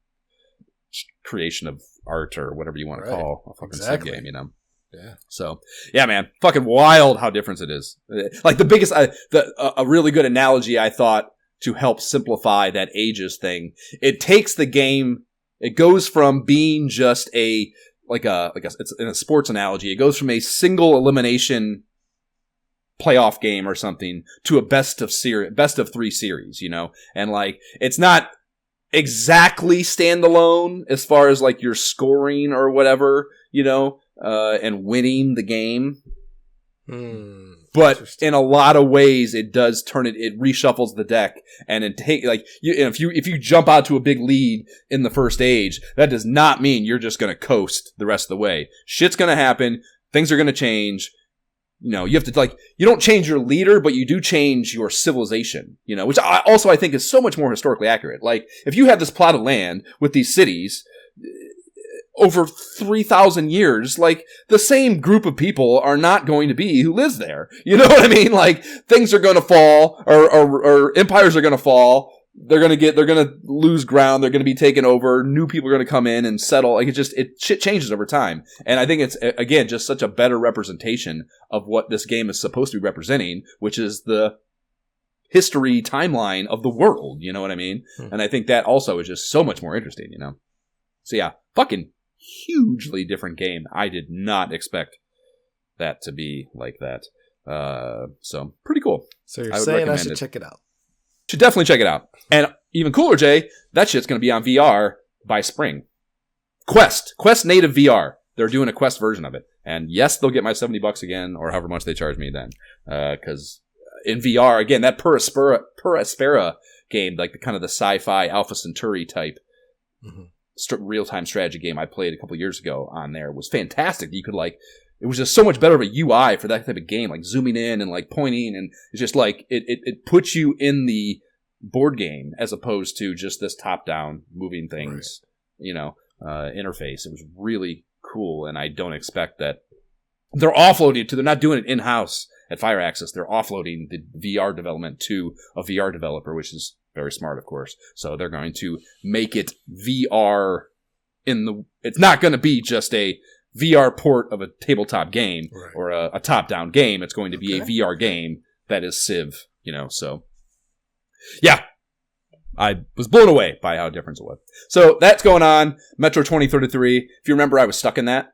creation of art or whatever you want to call a fucking Civ game, Yeah. So, yeah, man, fucking wild how different it is. Like the biggest, a really good analogy I thought to help simplify that ages thing. It takes the game, it goes from being just it's in a sports analogy. It goes from a single elimination playoff game or something to a best of 3 series, and like it's not exactly standalone as far as like your scoring or whatever, and winning the game. But in a lot of ways, it does it reshuffles the deck, and if you jump out to a big lead in the first age, that does not mean you're just going to coast the rest of the way. Shit's going to happen. Things are going to change. You have to you don't change your leader, but you do change your civilization, which I think is so much more historically accurate. Like if you have this plot of land with these cities over 3,000 years, like the same group of people are not going to be who lives there. You know what I mean? Like things are going to fall or empires are going to fall. They're going to lose ground. They're going to be taken over. New people are going to come in and settle. Like shit changes over time. And I think it's, again, just such a better representation of what this game is supposed to be representing, which is the history timeline of the world. You know what I mean? And I think that also is just so much more interesting, So yeah, fucking hugely different game. I did not expect that to be like that. So pretty cool. So you're saying I should check it out. Should definitely check it out. And even cooler, Jay, that shit's going to be on VR by spring. Quest native VR. They're doing a Quest version of it. And yes, they'll get my $70 again, or however much they charge me then. Because in VR, again, that Per Aspera game, like the kind of the sci-fi Alpha Centauri type real-time strategy game I played a couple years ago on there was fantastic. You could it was just so much better of a UI for that type of game, like zooming in and like pointing, and it's just like it puts you in the board game as opposed to just this top-down moving things, interface. It was really cool, and I don't expect that they're offloading it to. They're not doing it in-house at Fire Access. They're offloading the VR development to a VR developer, which is very smart, of course. So they're going to make it VR it's not going to be just a VR port of a tabletop game or a top-down game. It's going to be a VR game that is Civ, so. Yeah. I was blown away by how different it was. So that's going on. Metro 2033. If you remember, I was stuck in that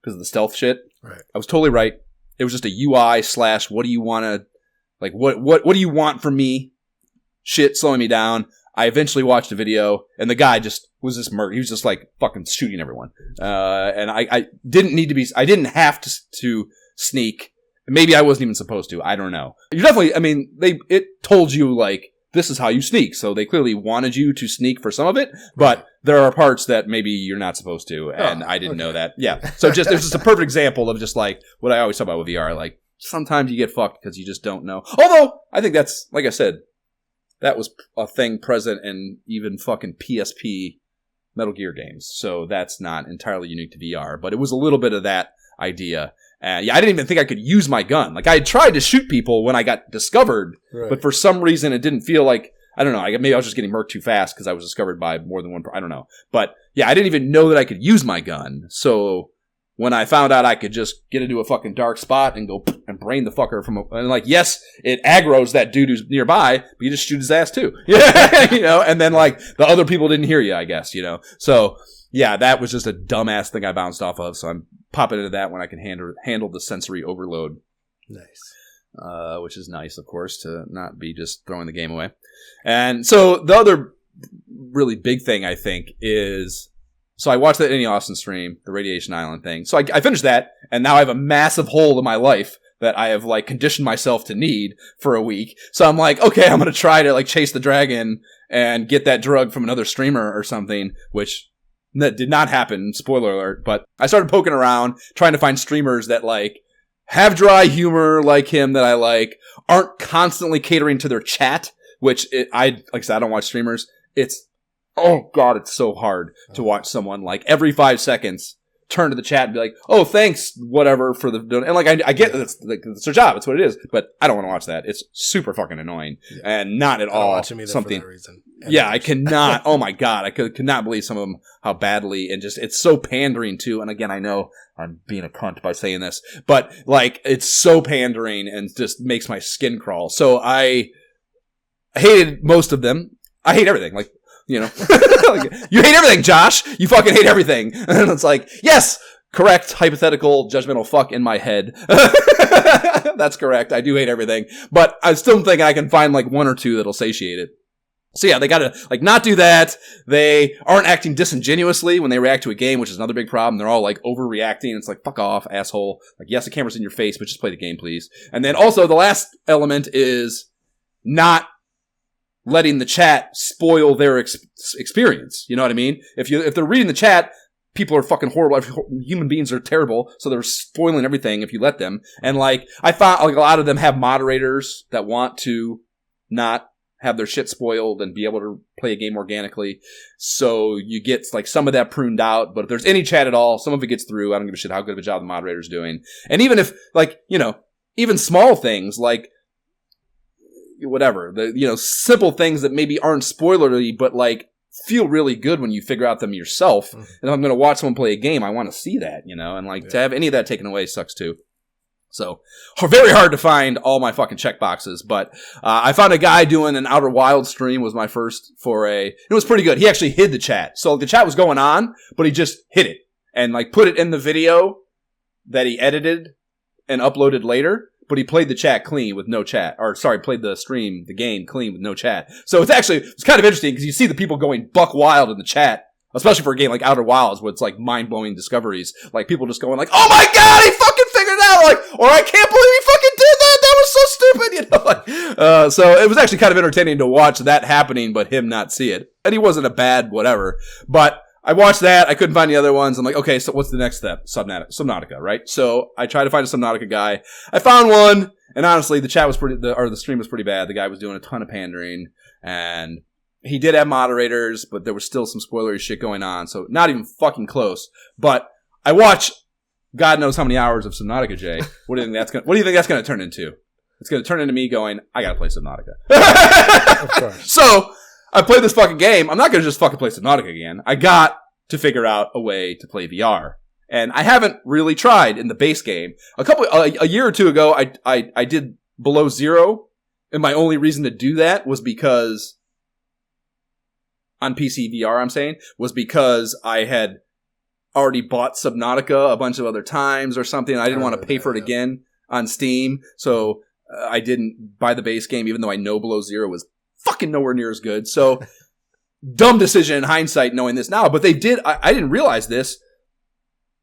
because of the stealth shit. Right. I was totally right. It was just a UI / what do you want to, what do you want from me? Shit slowing me down. I eventually watched a video, and the guy just was just murder. He was just fucking shooting everyone. And I didn't need to be. I didn't have to sneak. Maybe I wasn't even supposed to. I don't know. You definitely. I mean, it told you this is how you sneak. So they clearly wanted you to sneak for some of it, but there are parts that maybe you're not supposed to, and I didn't know that. Yeah. So it was just a perfect example of just what I always talk about with VR. Sometimes you get fucked because you just don't know. Although I think that's, like I said, that was a thing present in even fucking PSP Metal Gear games. So that's not entirely unique to VR, but it was a little bit of that idea. I didn't even think I could use my gun. I had tried to shoot people when I got discovered, but for some reason it didn't feel I don't know, maybe I was just getting murked too fast because I was discovered by more than one person. I don't know. But yeah, I didn't even know that I could use my gun. So when I found out I could just get into a fucking dark spot and go and brain the fucker yes, it aggroes that dude who's nearby, but you just shoot his ass too. And then the other people didn't hear you, I guess, So yeah, that was just a dumbass thing I bounced off of. So I'm popping into that when I can handle the sensory overload. Nice. Which is nice, of course, to not be just throwing the game away. And so the other really big thing, I think, is... So I watched that Annie Austin stream, the Radiation Island thing. So I finished that, and now I have a massive hole in my life that I have conditioned myself to need for a week. So I'm okay, I'm going to try to chase the dragon and get that drug from another streamer or something, which... That did not happen, spoiler alert, but I started poking around, trying to find streamers that, have dry humor like him that I aren't constantly catering to their chat, which, like I said, I don't watch streamers. Oh god, it's so hard to watch someone, every 5 seconds, turn to the chat and be oh, thanks, whatever, for the... And, I get it's their job, it's what it is, but I don't want to watch that. It's super fucking annoying, and not at all something... For that reason. Yeah, I cannot. Oh my god, I could not believe some of them how badly, and just it's so pandering too. And again, I know I'm being a cunt by saying this, but it's so pandering and just makes my skin crawl. So I hated most of them. I hate everything. You hate everything, Josh. You fucking hate everything. And it's yes, correct, hypothetical, judgmental fuck in my head. That's correct. I do hate everything, but I still think I can find one or two that'll satiate it. So yeah, they gotta, not do that. They aren't acting disingenuously when they react to a game, which is another big problem. They're all, overreacting. It's fuck off, asshole. Yes, the camera's in your face, but just play the game, please. And then also, the last element is not letting the chat spoil their experience. You know what I mean? If they're reading the chat, people are fucking horrible. Human beings are terrible, so they're spoiling everything if you let them. And, I found, a lot of them have moderators that want to not have their shit spoiled and be able to play a game organically. So you get some of that pruned out, but if there's any chat at all, some of it gets through. I don't give a shit how good of a job the moderator's doing. And even if even small things whatever, the simple things that maybe aren't spoilery, but feel really good when you figure out them yourself. And if I'm going to watch someone play a game, I want to see that, and to have any of that taken away sucks too. So, very hard to find all my fucking check boxes, but I found a guy doing an Outer Wilds stream was my first foray. It was pretty good. He actually hid the chat. So the chat was going on, but he just hid it and put it in the video that he edited and uploaded later, but he played the chat clean with no chat. Played the game clean with no chat. So it's kind of interesting because you see the people going buck wild in the chat, especially for a game like Outer Wilds where it's mind-blowing discoveries. People just going oh my god, he fucking figured it out! Or I can't believe he fucking did that! That was so stupid! So it was actually kind of entertaining to watch that happening, but him not see it. And he wasn't a bad whatever. But I watched that. I couldn't find the other ones. I'm like, okay, so what's the next step? Subnautica, right? So I tried to find a Subnautica guy. I found one, and honestly, the stream was pretty bad. The guy was doing a ton of pandering, and he did have moderators, but there was still some spoilery shit going on, so not even fucking close. But I watched God knows how many hours of Subnautica, Jay. What do you think that's gonna turn into? It's gonna turn into me going, I gotta play Subnautica. Of course. So I played this fucking game. I'm not gonna just fucking play Subnautica again. I got to figure out a way to play VR. And I haven't really tried in the base game. A year or two ago, I did Below Zero, and my only reason to do that was because on pcvr, I'm saying, was because I had already bought Subnautica a bunch of other times or something. I didn't want to pay for it again on Steam, so I didn't buy the base game, even though I know Below Zero was fucking nowhere near as good. So dumb decision in hindsight, knowing this now. But they did. I didn't realize this.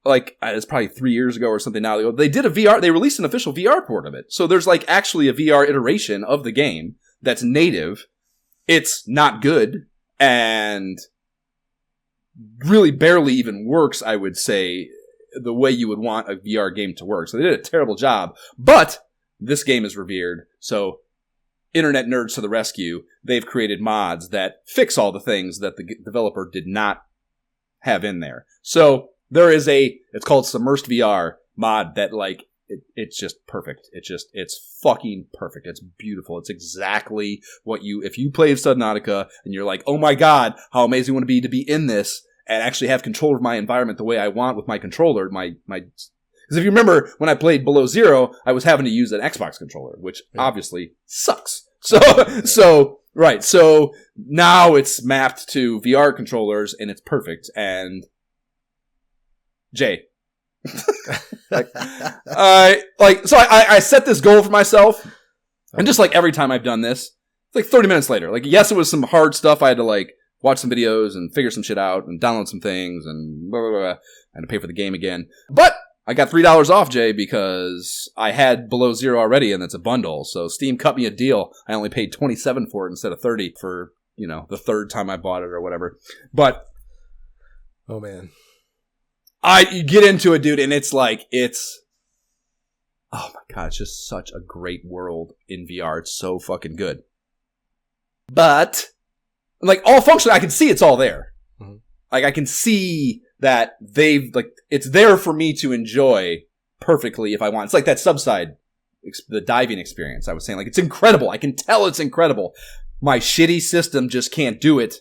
Like, it's probably 3 years ago or something now. They did a VR. They released an official VR port of it. So there's like actually a VR iteration of the game that's native. It's not good and really barely even works, I would say, the way you would want a VR game to work. So they did a terrible job. But this game is revered. So internet nerds to the rescue. They've created mods that fix all the things that the developer did not have in there. So there is it's called Submersed VR mod that like, it's just perfect. It's fucking perfect. It's beautiful. It's exactly what if you played Subnautica and you're like, oh my God, how amazing would it be to be in this and actually have control of my environment the way I want with my controller, because if you remember when I played Below Zero, I was having to use an Xbox controller, which obviously sucks. So now it's mapped to VR controllers and it's perfect. And Jay, I set this goal for myself, and just like every time I've done this, it's like 30 minutes later. Like, yes, it was some hard stuff. I had to like watch some videos and figure some shit out and download some things and blah, blah, blah, and to pay for the game again. But I got $3 off, Jay, because I had Below Zero already, and it's a bundle. So Steam cut me a deal. I only paid $27 for it instead of $30 for, the third time I bought it or whatever. But oh man, you get into it, dude, and it's like oh my God, it's just such a great world in VR. It's so fucking good. But like all functionally, I can see it's all there. Mm-hmm. Like I can see that it's there for me to enjoy perfectly if I want. It's like that subside, the diving experience I was saying. Like, it's incredible. I can tell it's incredible. My shitty system just can't do it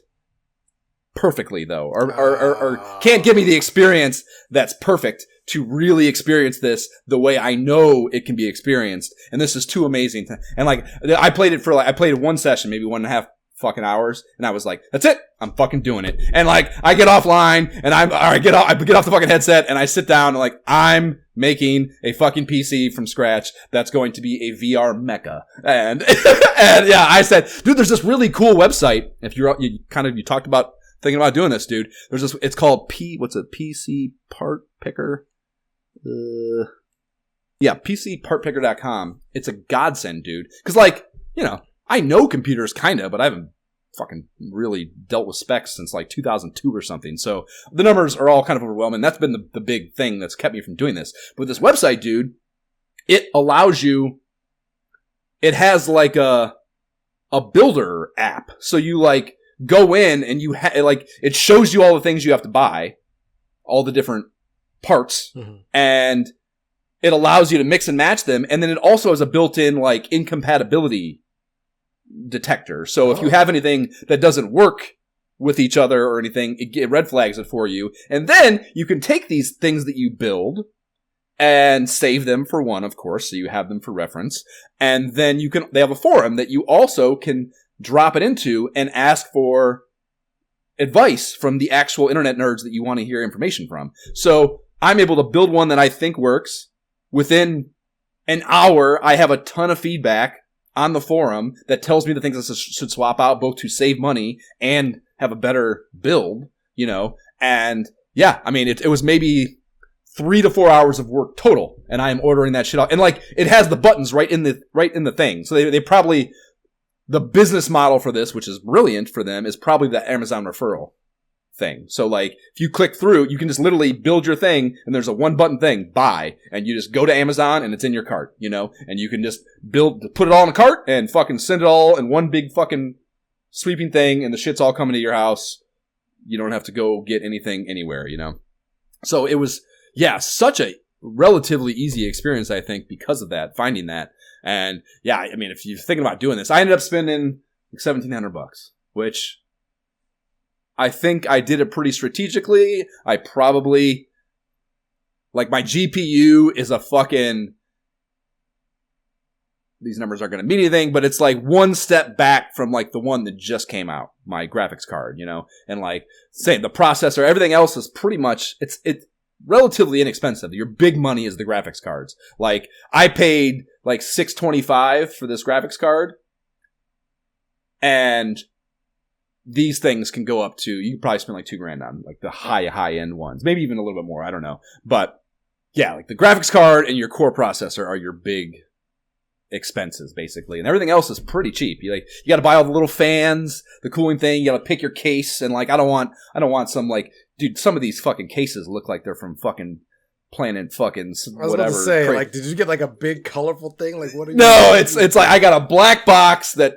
perfectly, though, or can't give me the experience that's perfect to really experience this the way I know it can be experienced. And this is too amazing. And like, I played it one session, maybe 1.5 fucking hours, and I was like, that's it, I'm fucking doing it. And like, I get offline and I get off the fucking headset and I sit down and like, I'm making a fucking PC from scratch that's going to be a VR mecca. And and yeah, I said, dude, there's this really cool website. If you talked about thinking about doing this, dude, there's this, it's called PC Part Picker. PCpartpicker.com. It's a godsend, dude. Cause like, I know computers kinda, but I haven't fucking really dealt with specs since like 2002 or something. So the numbers are all kind of overwhelming. That's been the big thing that's kept me from doing this. But this website, dude, it allows you, it has like a builder app. So you like go in and you it shows you all the things you have to buy, all the different parts, and it allows you to mix and match them. And then it also has a built-in like incompatibility detector. So if you have anything that doesn't work with each other or anything, it red flags it for you. And then you can take these things that you build and save them for one, of course, so you have them for reference. And then they have a forum that you also can drop it into and ask for advice from the actual internet nerds that you want to hear information from. So I'm able to build one that I think works. Within an hour, I have a ton of feedback on the forum that tells me the things I should swap out, both to save money and have a better build, and yeah, I mean, it was maybe 3 to 4 hours of work total, and I am ordering that shit out. And like, it has the buttons right in the thing. So they probably the business model for this, which is brilliant for them, is probably the Amazon referral thing. So like if you click through, you can just literally build your thing and there's a one button thing, buy, and you just go to Amazon and it's in your cart, you know, and you can just put it all in a cart and fucking send it all in one big fucking sweeping thing and the shit's all coming to your house. You don't have to go get anything anywhere, you know? So it was, such a relatively easy experience, I think, because of that, finding that. And yeah, I mean, if you're thinking about doing this, I ended up spending like $1,700, which I think I did it pretty strategically. I probably, like, my GPU is a fucking, these numbers aren't going to mean anything, but it's like one step back from like the one that just came out, my graphics card, you know, and like say the processor, everything else is pretty much, it's relatively inexpensive. Your big money is the graphics cards. Like I paid like $625 for this graphics card, and these things can go up to, you can probably spend like $2,000 on like the high end ones, maybe even a little bit more. I don't know. But yeah, like the graphics card and your core processor are your big expenses basically, and everything else is pretty cheap. You got to buy all the little fans, the cooling thing. You got to pick your case, and like I don't want some like, dude, some of these fucking cases look like they're from fucking Planet fucking whatever. I was about to say, like, did you get like a big colorful thing? Like, what are you? No, it's like I got a black box that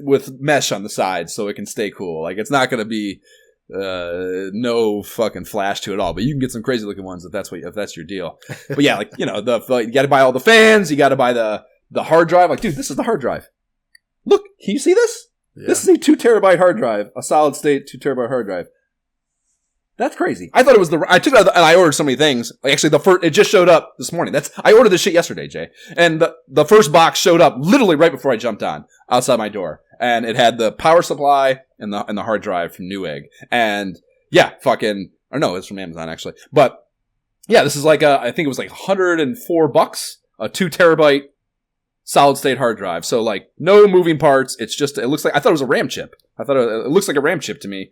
with mesh on the side so it can stay cool. Like it's not going to be no fucking flash to it all, but you can get some crazy looking ones if that's your deal. But yeah, like, you know, you got to buy all the fans, you got to buy the hard drive. Like, dude, this is the hard drive. Look, can you see this? Yeah. This is a 2 terabyte hard drive, a solid state 2 terabyte hard drive. That's crazy. I thought it was I took it out and I ordered so many things. Like, actually, it just showed up this morning. I ordered this shit yesterday, Jay. And the first box showed up literally right before I jumped on outside my door. And it had the power supply and the hard drive from Newegg. And yeah, it's from Amazon actually. But yeah, this is like I think it was like $104, a 2 terabyte solid state hard drive. So like no moving parts. It's just, it looks like, I thought it was a RAM chip. I thought it looks like a RAM chip to me.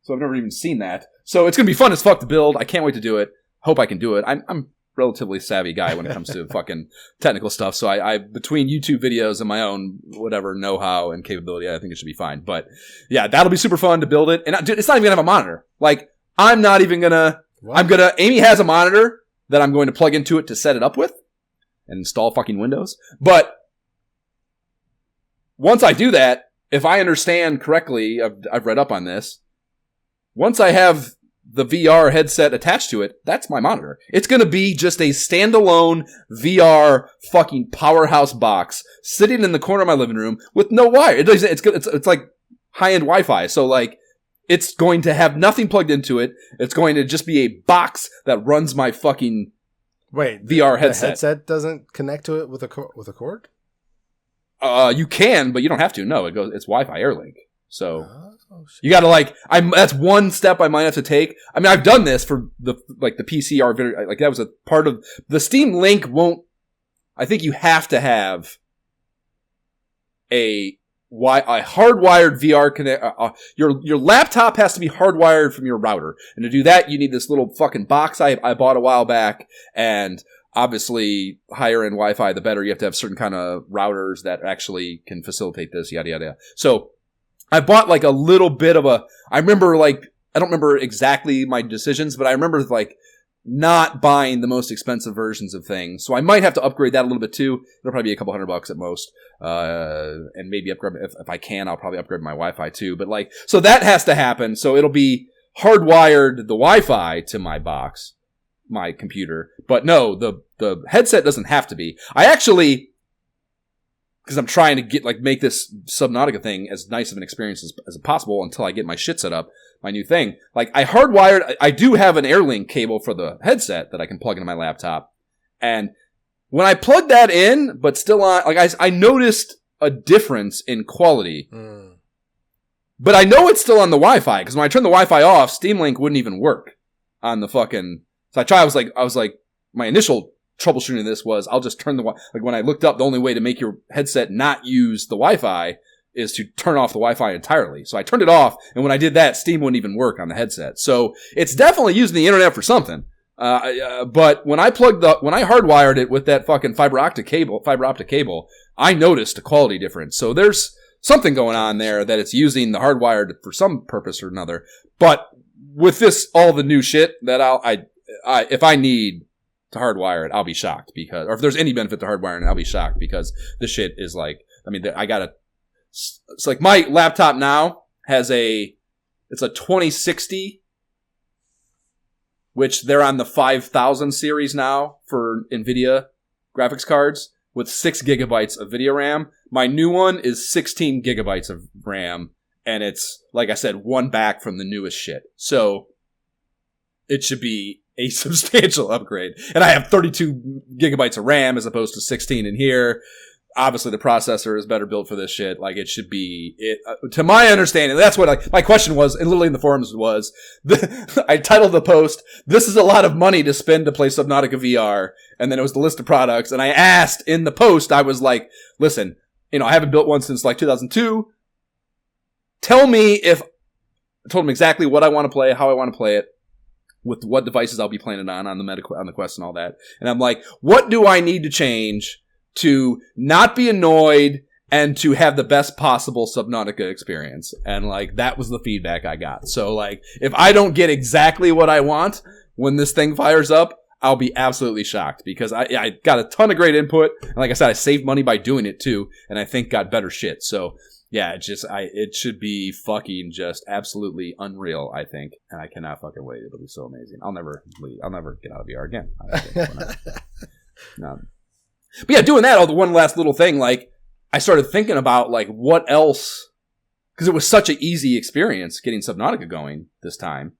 So I've never even seen that. So it's going to be fun as fuck to build. I can't wait to do it. Hope I can do it. I'm relatively savvy guy when it comes to fucking technical stuff. So I between YouTube videos and my own whatever know-how and capability, I think it should be fine. But yeah, that'll be super fun to build it. And dude, it's not even going to have a monitor. Like I'm not even going to, Amy has a monitor that I'm going to plug into it to set it up with and install fucking Windows. But once I do that, if I understand correctly, I've read up on this, once I have the VR headset attached to it, that's my monitor. It's going to be just a standalone VR fucking powerhouse box sitting in the corner of my living room with no wire. It's like high-end Wi-Fi. So like it's going to have nothing plugged into it. It's going to just be a box that runs my fucking VR headset. The headset doesn't connect to it with a cord? You can, but you don't have to. No, it's Wi-Fi Airlink. So you got to that's one step I might have to take. I mean, I've done this for the PCR video. Like that was a part of the Steam Link I think you have to have a hardwired VR connect. Your laptop has to be hardwired from your router. And to do that, you need this little fucking box I bought a while back. And obviously, higher end Wi-Fi, the better. You have to have certain kind of routers that actually can facilitate this, yada, yada, yada. So I bought like a little bit of I remember I don't remember exactly my decisions, but I remember not buying the most expensive versions of things. So I might have to upgrade that a little bit too. It'll probably be a couple $100 at most. And maybe upgrade, if I can, I'll probably upgrade my Wi-Fi too. But so that has to happen. So it'll be hardwired the Wi-Fi to my box, my computer. But no, the headset doesn't have to be. I actually, because I'm trying to make this Subnautica thing as nice of an experience as possible until I get my shit set up, my new thing. I do have an Airlink cable for the headset that I can plug into my laptop. And when I plug that in, but still on, I noticed a difference in quality. Mm. But I know it's still on the Wi-Fi, because when I turn the Wi-Fi off, Steam Link wouldn't even work on the fucking, so I was like, my initial troubleshooting of this was I'll just turn when I looked up, the only way to make your headset not use the Wi-Fi is to turn off the Wi-Fi entirely. So I turned it off, and when I did that, Steam wouldn't even work on the headset. So it's definitely using the internet for something. But when I hardwired it with that fucking fiber optic cable, I noticed a quality difference. So there's something going on there that it's using the hardwired for some purpose or another. But with this, all the new shit that if I need to hardwire it, I'll be shocked or if there's any benefit to hardwiring, I'll be shocked because this shit is like, I mean, it's like my laptop now it's a 2060, which they're on the 5000 series now for NVIDIA graphics cards with 6 gigabytes of video RAM. My new one is 16 gigabytes of RAM, and it's, like I said, one back from the newest shit. So it should be a substantial upgrade. And I have 32 gigabytes of RAM as opposed to 16 in here. Obviously, the processor is better built for this shit. Like, it should be, to my understanding, that's what my question was, and literally in the forums was, I titled the post, "This is a lot of money to spend to play Subnautica VR." And then it was the list of products. And I asked in the post, I was like, listen, I haven't built one since like 2002. Tell me I told them exactly what I want to play, how I want to play it, with what devices I'll be playing it on the Quest and all that. And I'm like, what do I need to change to not be annoyed and to have the best possible Subnautica experience? And like, that was the feedback I got. So like, if I don't get exactly what I want when this thing fires up, I'll be absolutely shocked because I got a ton of great input. And like I said, I saved money by doing it too. And I think got better shit. So yeah, it should be fucking just absolutely unreal, I think. And I cannot fucking wait. It'll be so amazing. I'll never get out of VR again. No. But yeah, doing that, the one last little thing, like, I started thinking about, like, what else, because it was such an easy experience getting Subnautica going this time.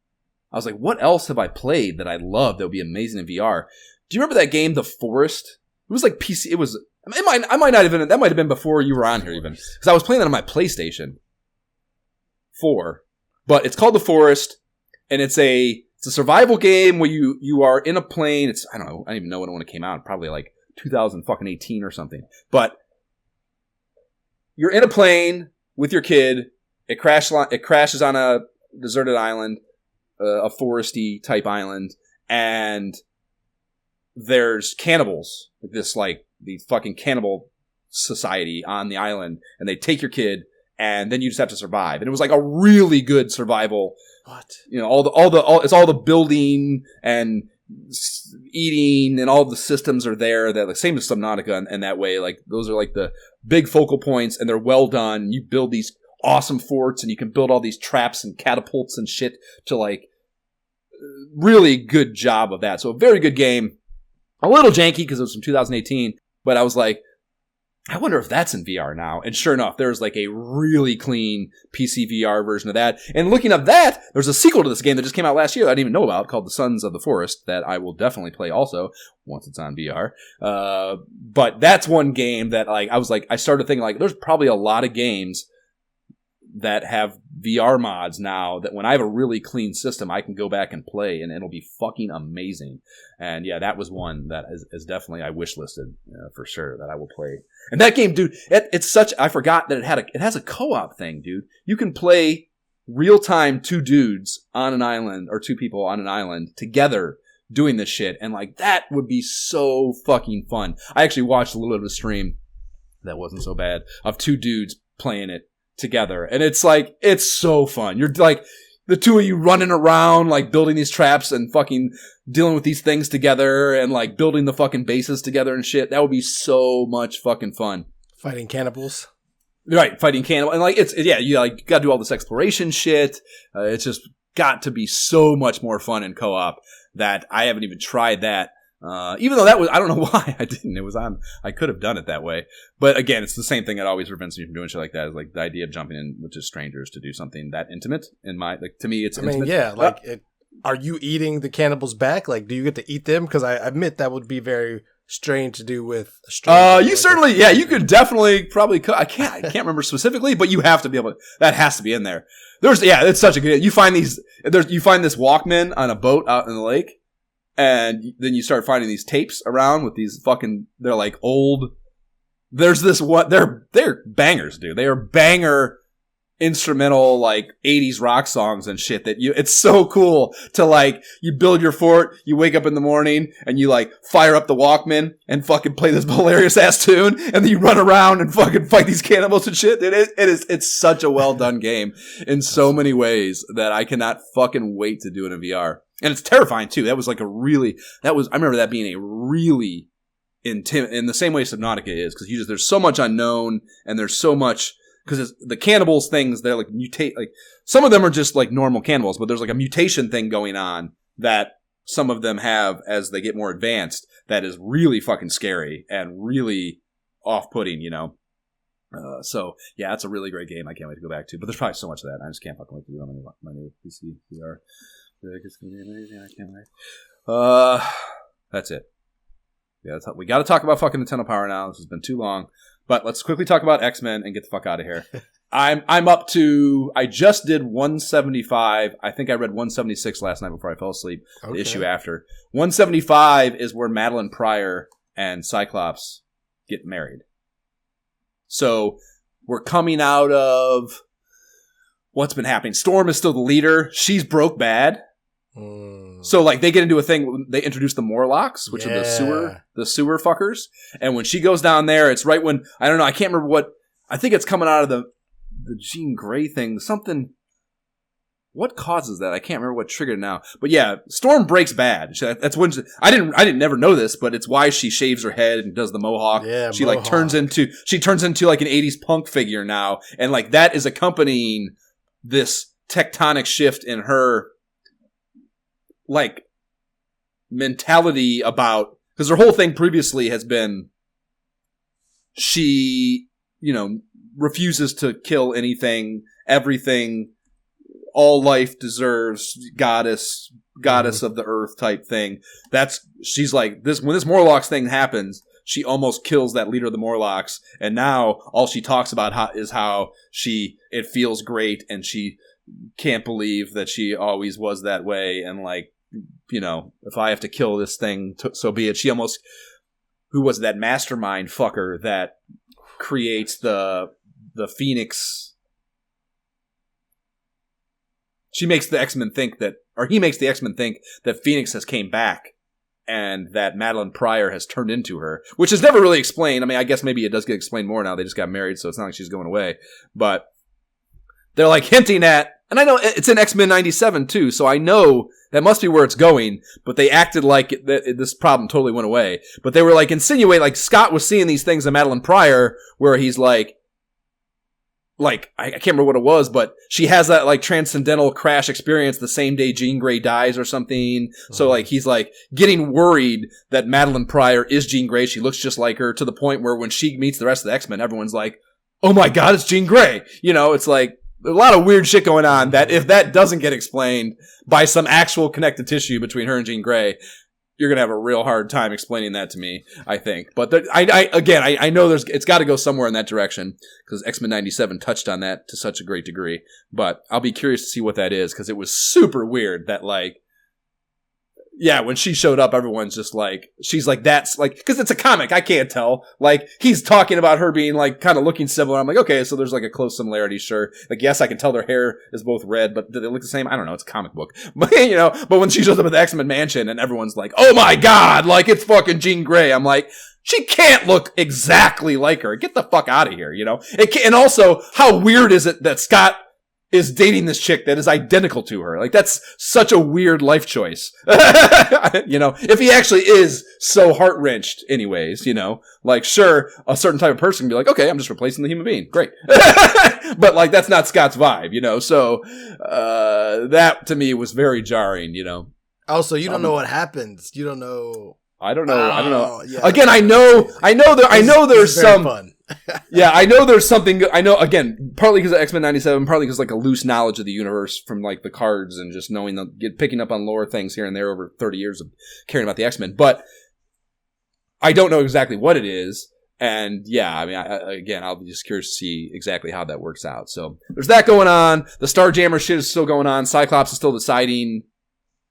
I was like, what else have I played that I loved that would be amazing in VR? Do you remember that game, The Forest? It was like PC, I might not have been, that might have been before you were on here even, because I was playing that on my PlayStation 4, but it's called The Forest, and it's a survival game where you are in a plane. I don't even know when it came out, probably like 2018 or something. But you're in a plane with your kid. It crashes on a deserted island, a foresty type island, and there's cannibals. The fucking cannibal society on the island, and they take your kid, and then you just have to survive. And it was like a really good survival. What? It's all the building and eating and all the systems are there that like same as Subnautica and that way, like those are like the big focal points and they're well done. You build these awesome forts and you can build all these traps and catapults and shit to like really good job of that. So a very good game, a little janky because it was from 2018, but I was like, I wonder if that's in VR now. And sure enough, there's like a really clean pcvr version of that. And looking up that, there's a sequel to this game that just came out last year that I didn't even know about called The Sons of the Forest that I will definitely play also once it's on VR. But that's one game that like I started thinking like there's probably a lot of games that have VR mods now that when I have a really clean system, I can go back and play and it'll be fucking amazing. And yeah, that was one that is definitely I wish listed for sure that I will play. And that game, dude, it's such, I forgot that it has a co-op thing, dude. You can play real time 2 dudes on an island or 2 people on an island together doing this shit. And like that would be so fucking fun. I actually watched a little bit of a stream that wasn't so bad of 2 dudes playing it together, and it's like it's so fun. You're like the 2 of you running around like building these traps and fucking dealing with these things together and like building the fucking bases together and shit. That would be so much fucking fun. Fighting cannibals, right? Fighting cannibals, and like you like got to do all this exploration shit. It's just got to be so much more fun in co-op that I haven't even tried that. Even though that was, I don't know why I didn't. I could have done it that way. But again, it's the same thing that always prevents me from doing shit like that. Is like the idea of jumping in with just strangers to do something that intimate. To me, it's intimate. I mean, yeah, are you eating the cannibals back? Like, do you get to eat them? Because I admit that would be very strange to do with a stranger. You certainly, yeah, you could definitely probably I can't remember specifically, but you have to be able to, that has to be in there. It's such a good, you find this Walkman on a boat out in the lake. And then you start finding these tapes around with these fucking, they're like old, there's this they're bangers, dude. They are banger instrumental like 80s rock songs and shit that it's so cool to like you build your fort, you wake up in the morning and you like fire up the Walkman and fucking play this hilarious ass tune, and then you run around and fucking fight these cannibals and shit. It's such a well done game in so many ways that I cannot fucking wait to do it in VR. And it's terrifying too. I remember that being a really in the same way Subnautica is, because there's so much unknown and there's so much. Because the cannibals things, they're like mutate. Like some of them are just like normal cannibals, but there's like a mutation thing going on that some of them have as they get more advanced. That is really fucking scary and really off-putting, you know. So yeah, it's a really great game. I can't wait to go back to. But there's probably so much of that. I just can't fucking wait to do it on my new PC VR. It's gonna be amazing. I can't wait. That's it. Yeah, we got to talk about fucking Nintendo Power now. This has been too long. But let's quickly talk about Xmen and get the fuck out of here. I'm up to. I just did 175. I think I read 176 last night before I fell asleep. Okay. The issue after 175 is where Madeline Pryor and Cyclops get married. So we're coming out of what's been happening. Storm is still the leader. She's broke bad. So like they get into a thing. They introduce the Morlocks, which are the sewer fuckers. And when she goes down there, it's right when I don't know. I can't remember what. I think it's coming out of the Jean Grey thing. Something. What causes that? I can't remember what triggered it now. But yeah, Storm breaks bad. That's when I didn't never know this, but it's why she shaves her head and does the mohawk. Yeah, she mohawk. turns into like an 80s punk figure now, and like that is accompanying this tectonic shift in her. Like mentality about, because her whole thing previously has been she, refuses to kill anything, everything, all life deserves goddess of the earth type thing. She's like this when this Morlocks thing happens, she almost kills that leader of the Morlocks, and now all she talks about is how it feels great and she can't believe that she always was that way, and like, if I have to kill this thing, so be it. She almost, who was that mastermind fucker that creates the Phoenix? She makes the X-Men think that, or he makes the X-Men think that Phoenix has came back and that Madeline Pryor has turned into her, which is never really explained. I mean, I guess maybe it does get explained more now. They just got married, so it's not like she's going away. But they're like hinting at, and I know it's in X-Men 97 too, so I know that must be where it's going, but they acted like this problem totally went away. But they were like insinuate, like Scott was seeing these things in Madeline Pryor where he's like I can't remember what it was, but she has that like transcendental crash experience the same day Jean Grey dies or something. Mm-hmm. So like he's like getting worried that Madeline Pryor is Jean Grey. She looks just like her, to the point where when she meets the rest of the X-Men, everyone's like, "Oh my God, it's Jean Grey!" It's like a lot of weird shit going on that if that doesn't get explained by some actual connective tissue between her and Jean Grey, you're going to have a real hard time explaining that to me, I think. But I know it's got to go somewhere in that direction, because X-Men 97 touched on that to such a great degree. But I'll be curious to see what that is, because it was super weird that like, yeah, when she showed up, everyone's just like, she's like, that's like, because it's a comic, I can't tell. Like, he's talking about her being like, kind of looking similar. I'm like, okay, so there's like a close similarity, sure. Like, yes, I can tell their hair is both red, but do they look the same? I don't know, it's a comic book. But, but when she shows up at the X-Men mansion and everyone's like, oh my God, like, it's fucking Jean Grey. I'm like, she can't look exactly like her. Get the fuck out of here, And also, how weird is it that Scott is dating this chick that is identical to her? Like, that's such a weird life choice. If he actually is so heart-wrenched anyways, like, sure, a certain type of person can be like, okay, I'm just replacing the human being. Great. But like, that's not Scott's vibe, so, that to me was very jarring, Also, you don't know what happens. You don't know. I don't know. Yeah, again, I know there's some fun. Yeah, I know there's something. I know, again, partly because of X-Men 97, partly because like a loose knowledge of the universe from like the cards and just knowing picking up on lore things here and there over 30 years of caring about the X-Men. But I don't know exactly what it is. And yeah, I mean, I'll be just curious to see exactly how that works out. So there's that going on. The Starjammer shit is still going on. Cyclops is still deciding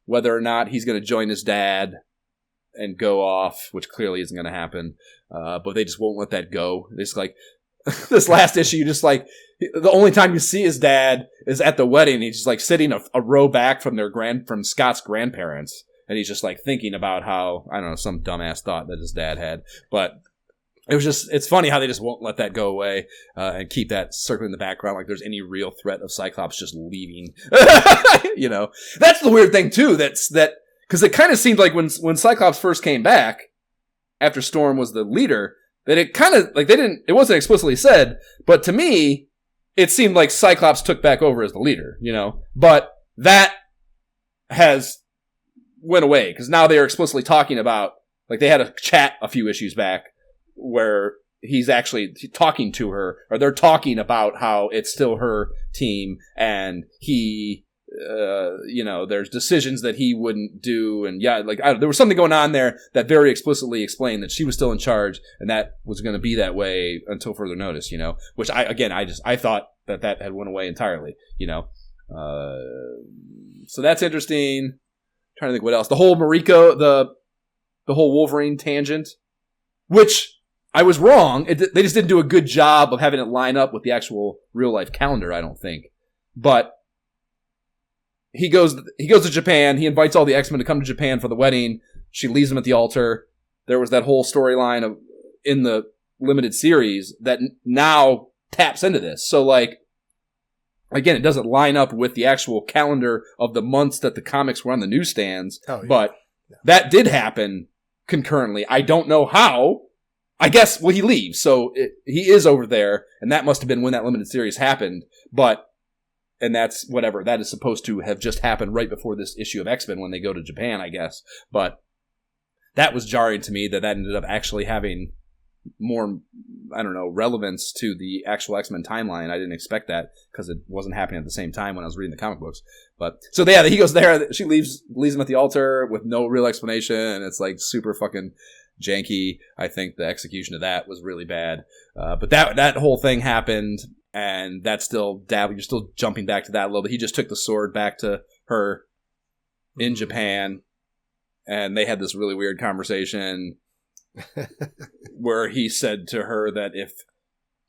whether or not he's going to join his dad and go off, which clearly isn't going to happen. But they just won't let that go. It's like, this last issue, just like the only time you see his dad is at the wedding. He's just like sitting a row back from from Scott's grandparents. And he's just like thinking about how, I don't know, some dumbass thought that his dad had. But it's funny how they just won't let that go away and keep that circling in the background like there's any real threat of Cyclops just leaving. You know, that's the weird thing too. Because it kind of seemed like when Cyclops first came back after Storm was the leader, that it kind of like it wasn't explicitly said, but to me, it seemed like Cyclops took back over as the leader, you know, but that has went away because now they are explicitly talking about, like they had a chat a few issues back where he's actually talking to her, or they're talking about how it's still her team and he, you know, there's decisions that he wouldn't do. And yeah, like there was something going on there that very explicitly explained that she was still in charge and that was going to be that way until further notice, you know, which I thought that had went away entirely, you know. So that's interesting. Trying to think what else. The whole Mariko, the whole Wolverine tangent, which I was wrong. They just didn't do a good job of having it line up with the actual real life calendar, I don't think. But he goes to Japan. He invites all the X-Men to come to Japan for the wedding. She leaves him at the altar. There was that whole storyline in the limited series that now taps into this. So like, again, it doesn't line up with the actual calendar of the months that the comics were on the newsstands, but that did happen concurrently. I don't know how. I guess, well, he leaves, so he is over there, and that must have been when that limited series happened, and that's whatever. That is supposed to have just happened right before this issue of X-Men when they go to Japan, I guess. But that was jarring to me that ended up actually having more, I don't know, relevance to the actual X-Men timeline. I didn't expect that because it wasn't happening at the same time when I was reading the comic books. But so yeah, he goes there. She leaves him at the altar with no real explanation, and it's like super fucking janky. I think the execution of that was really bad. But that whole thing happened, and that's still you're still jumping back to that a little bit. He just took the sword back to her in Japan, and they had this really weird conversation. Where he said to her that if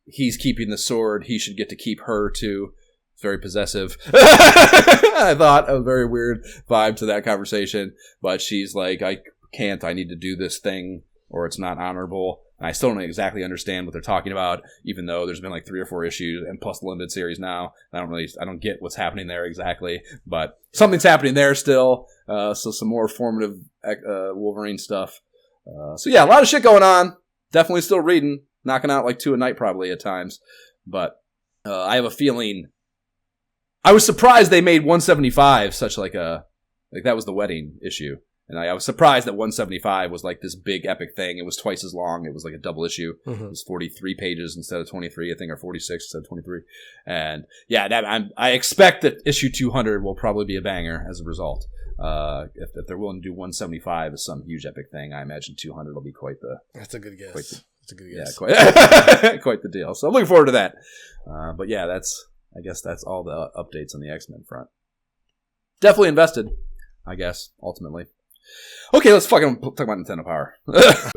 he's keeping the sword, he should get to keep her too. It's very possessive. I thought a very weird vibe to that conversation, but she's like, I need to do this thing or it's not honorable. And I still don't exactly understand what they're talking about, even though there's been like 3 or 4 issues and plus the limited series now. I don't get what's happening there exactly, but something's happening there still. So some more formative Wolverine stuff. So yeah, a lot of shit going on. Definitely still reading. Knocking out like 2 a night probably at times. But I have a feeling... I was surprised they made 175 such like that was the wedding issue. And I was surprised that 175 was like this big epic thing. It was twice as long. It was like a double issue. Mm-hmm. It was 43 pages instead of 23, I think, or 46 instead of 23. And yeah, I expect that issue 200 will probably be a banger as a result. If they're willing to do 175 as some huge epic thing, I imagine 200 will be quite the... That's a good guess. That's a good guess. Yeah, quite the deal. So I'm looking forward to that. But yeah, I guess that's all the updates on the X-Men front. Definitely invested, I guess, ultimately. Okay, let's fucking talk about Nintendo Power.